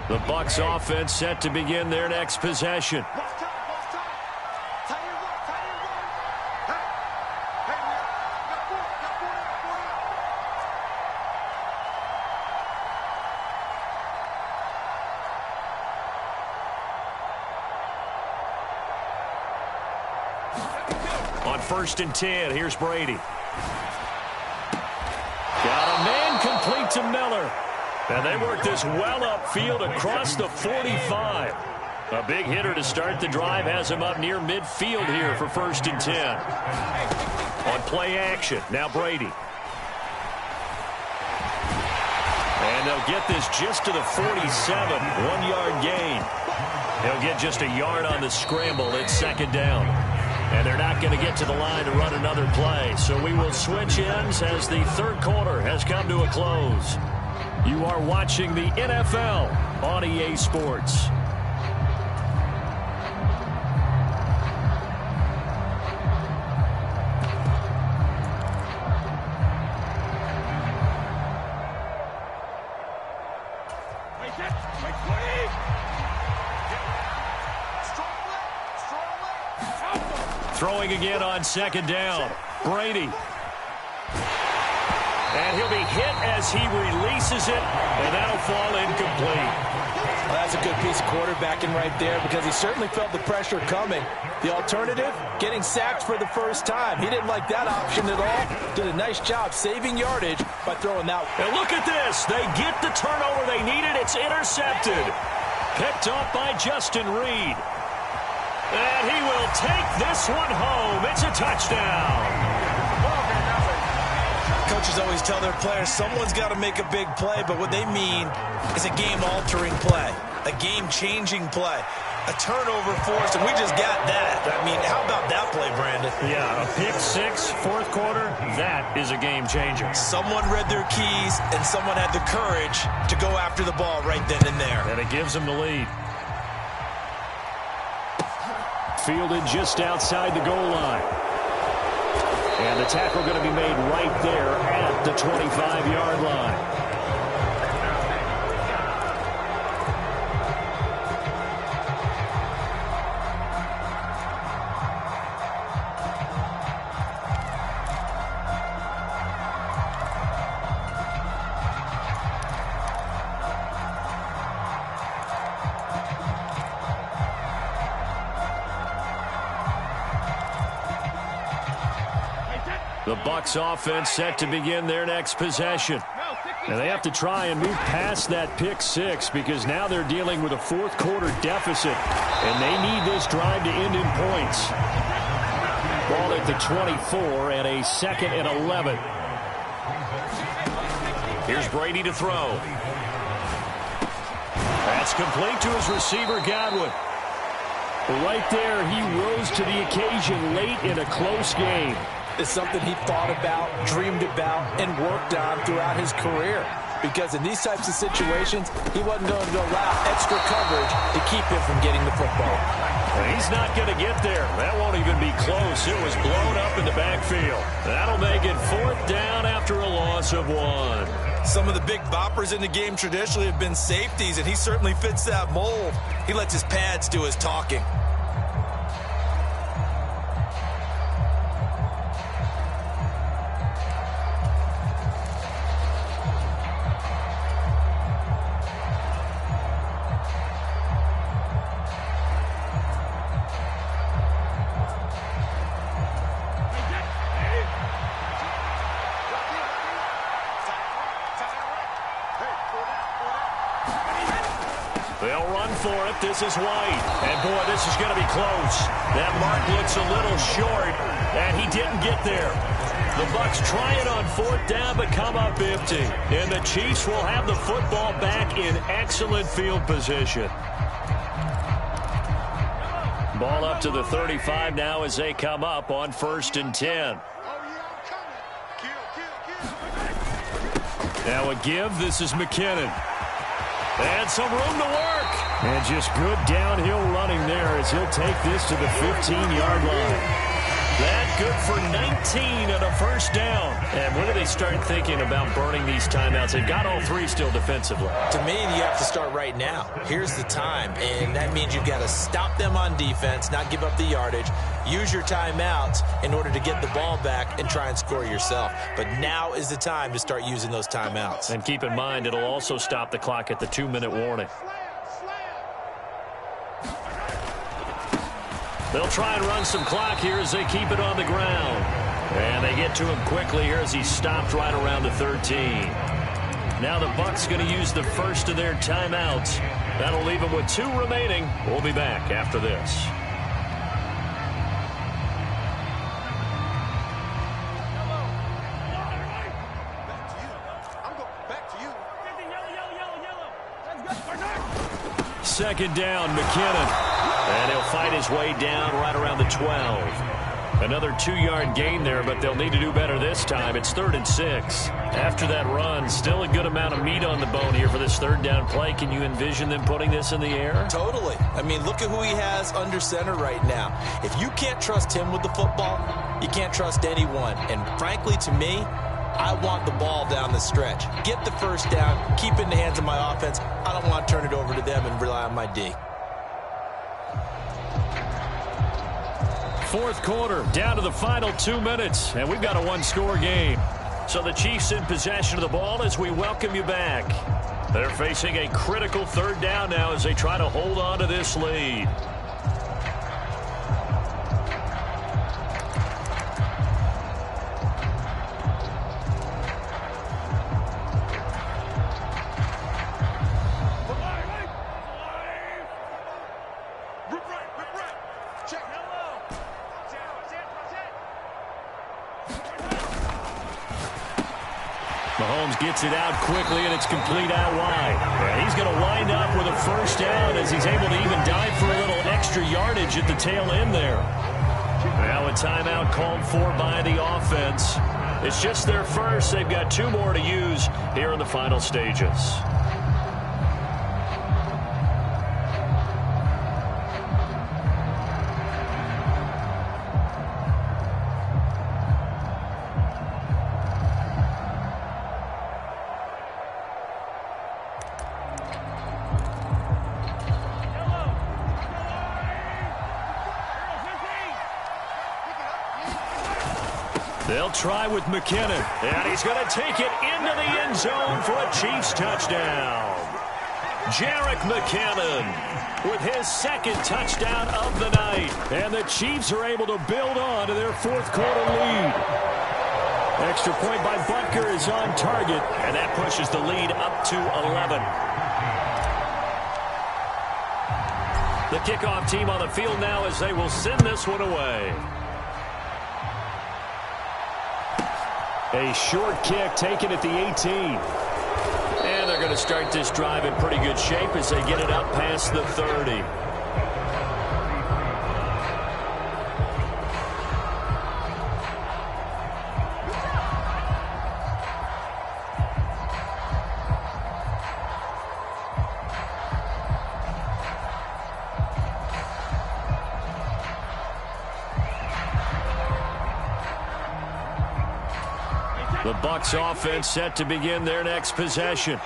The Bucs offense set to begin their next possession. On 1st and 10, here's Brady. Got a man complete to Miller. And they work this well upfield across the 45. A big hitter to start the drive has him up near midfield here for 1st and 10. On play action, now Brady. And they'll get this just to the 47, 1-yard gain. He'll get just a yard on the scramble. It's 2nd down. And they're not going to get to the line to run another play. So we will switch ends as the 3rd quarter has come to a close. You are watching the NFL on EA Sports. Throwing again on 2nd down. Brady. And he'll be hit as he releases it, and that'll fall incomplete. Well, that's a good piece of quarterbacking right there because he certainly felt the pressure coming. The alternative, getting sacked for the first time. He didn't like that option at all. Did a nice job saving yardage by throwing that. And look at this. They get the turnover they needed. It's intercepted. Picked off by Justin Reed. And he will take this one home. It's a touchdown. Coaches always tell their players someone's got to make a big play, but what they mean is a game-altering play, a game-changing play, a turnover force, and we just got that. I mean, how about that play, Brandon? Yeah, a pick 6, 4th quarter, that is a game-changer. Someone read their keys, and someone had the courage to go after the ball right then and there. And it gives them the lead. Fielded just outside the goal line. And the tackle going to be made right there at the 25-yard line. The Bucs offense set to begin their next possession. And they have to try and move past that pick 6 because now they're dealing with a 4th quarter deficit. And they need this drive to end in points. Ball at the 24 and a 2nd and 11. Here's Brady to throw. That's complete to his receiver, Godwin. Right there, he rose to the occasion late in a close game. It's something he thought about, dreamed about, and worked on throughout his career. Because in these types of situations, he wasn't going to allow extra coverage to keep him from getting the football. He's not going to get there. That won't even be close. It was blown up in the backfield. That'll make it 4th down after a loss of 1. Some of the big boppers in the game traditionally have been safeties, and he certainly fits that mold. He lets his pads do his talking. They'll run for it. This is White. And, boy, this is going to be close. That mark looks a little short, and he didn't get there. The Bucs try it on 4th down, but come up empty. And the Chiefs will have the football back in excellent field position. Ball up to the 35 now as they come up on 1st and 10. Now a give. This is McKinnon. And some room to work. And just good downhill running there as he'll take this to the 15-yard line. That good for 19 and a 1st down. And when do they start thinking about burning these timeouts? They've got all 3 still defensively. To me, you have to start right now. Here's the time, and that means you've got to stop them on defense, not give up the yardage, use your timeouts in order to get the ball back and try and score yourself. But now is the time to start using those timeouts. And keep in mind, it'll also stop the clock at the 2-minute warning. They'll try and run some clock here as they keep it on the ground. And they get to him quickly here as he's stopped right around the 13. Now the Bucs going to use the first of their timeouts. That'll leave them with 2 remaining. We'll be back after this. Second down, McKinnon. And he'll fight his way down right around the 12. Another 2-yard gain there, but they'll need to do better this time. It's 3rd and 6. After that run, still a good amount of meat on the bone here for this 3rd down play. Can you envision them putting this in the air? Totally. I mean, look at who he has under center right now. If you can't trust him with the football, you can't trust anyone. And frankly, to me, I want the ball down the stretch. Get the 1st down, keep it in the hands of my offense. I don't want to turn it over to them and rely on my D. 4th quarter, down to the final 2 minutes, and we've got a 1-score game. So the Chiefs in possession of the ball as we welcome you back. They're facing a critical 3rd down now as they try to hold on to this lead. Mahomes gets it out quickly, and it's complete out wide. And he's going to wind up with a 1st down as he's able to even dive for a little extra yardage at the tail end there. Now a timeout called for by the offense. It's just their first. They've got 2 more to use here in the final stages. They'll try with McKinnon, and he's going to take it into the end zone for a Chiefs touchdown. Jerick McKinnon with his 2nd touchdown of the night, and the Chiefs are able to build on to their 4th quarter lead. Extra point by Butker is on target, and that pushes the lead up to 11. The kickoff team on the field now as they will send this one away. A short kick taken at the 18. And they're going to start this drive in pretty good shape as they get it up past the 30. The Bucs offense set to begin their next possession.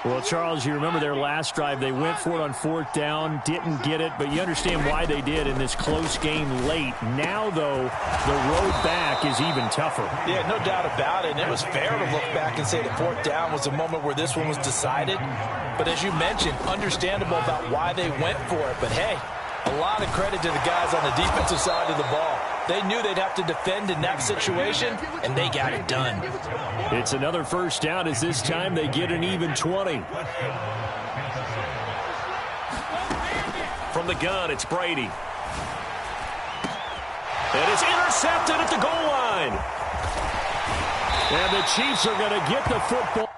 Well, Charles, you remember their last drive. They went for it on 4th down, didn't get it, but you understand why they did in this close game late. Now, though, the road back is even tougher. Yeah, no doubt about it. And it was fair to look back and say the 4th down was a moment where this one was decided. But as you mentioned, understandable about why they went for it. But, hey, a lot of credit to the guys on the defensive side of the ball. They knew they'd have to defend in that situation, and they got it done. It's another 1st down as this time they get an even 20. From the gun, it's Brady. And it's intercepted at the goal line. And the Chiefs are going to get the football.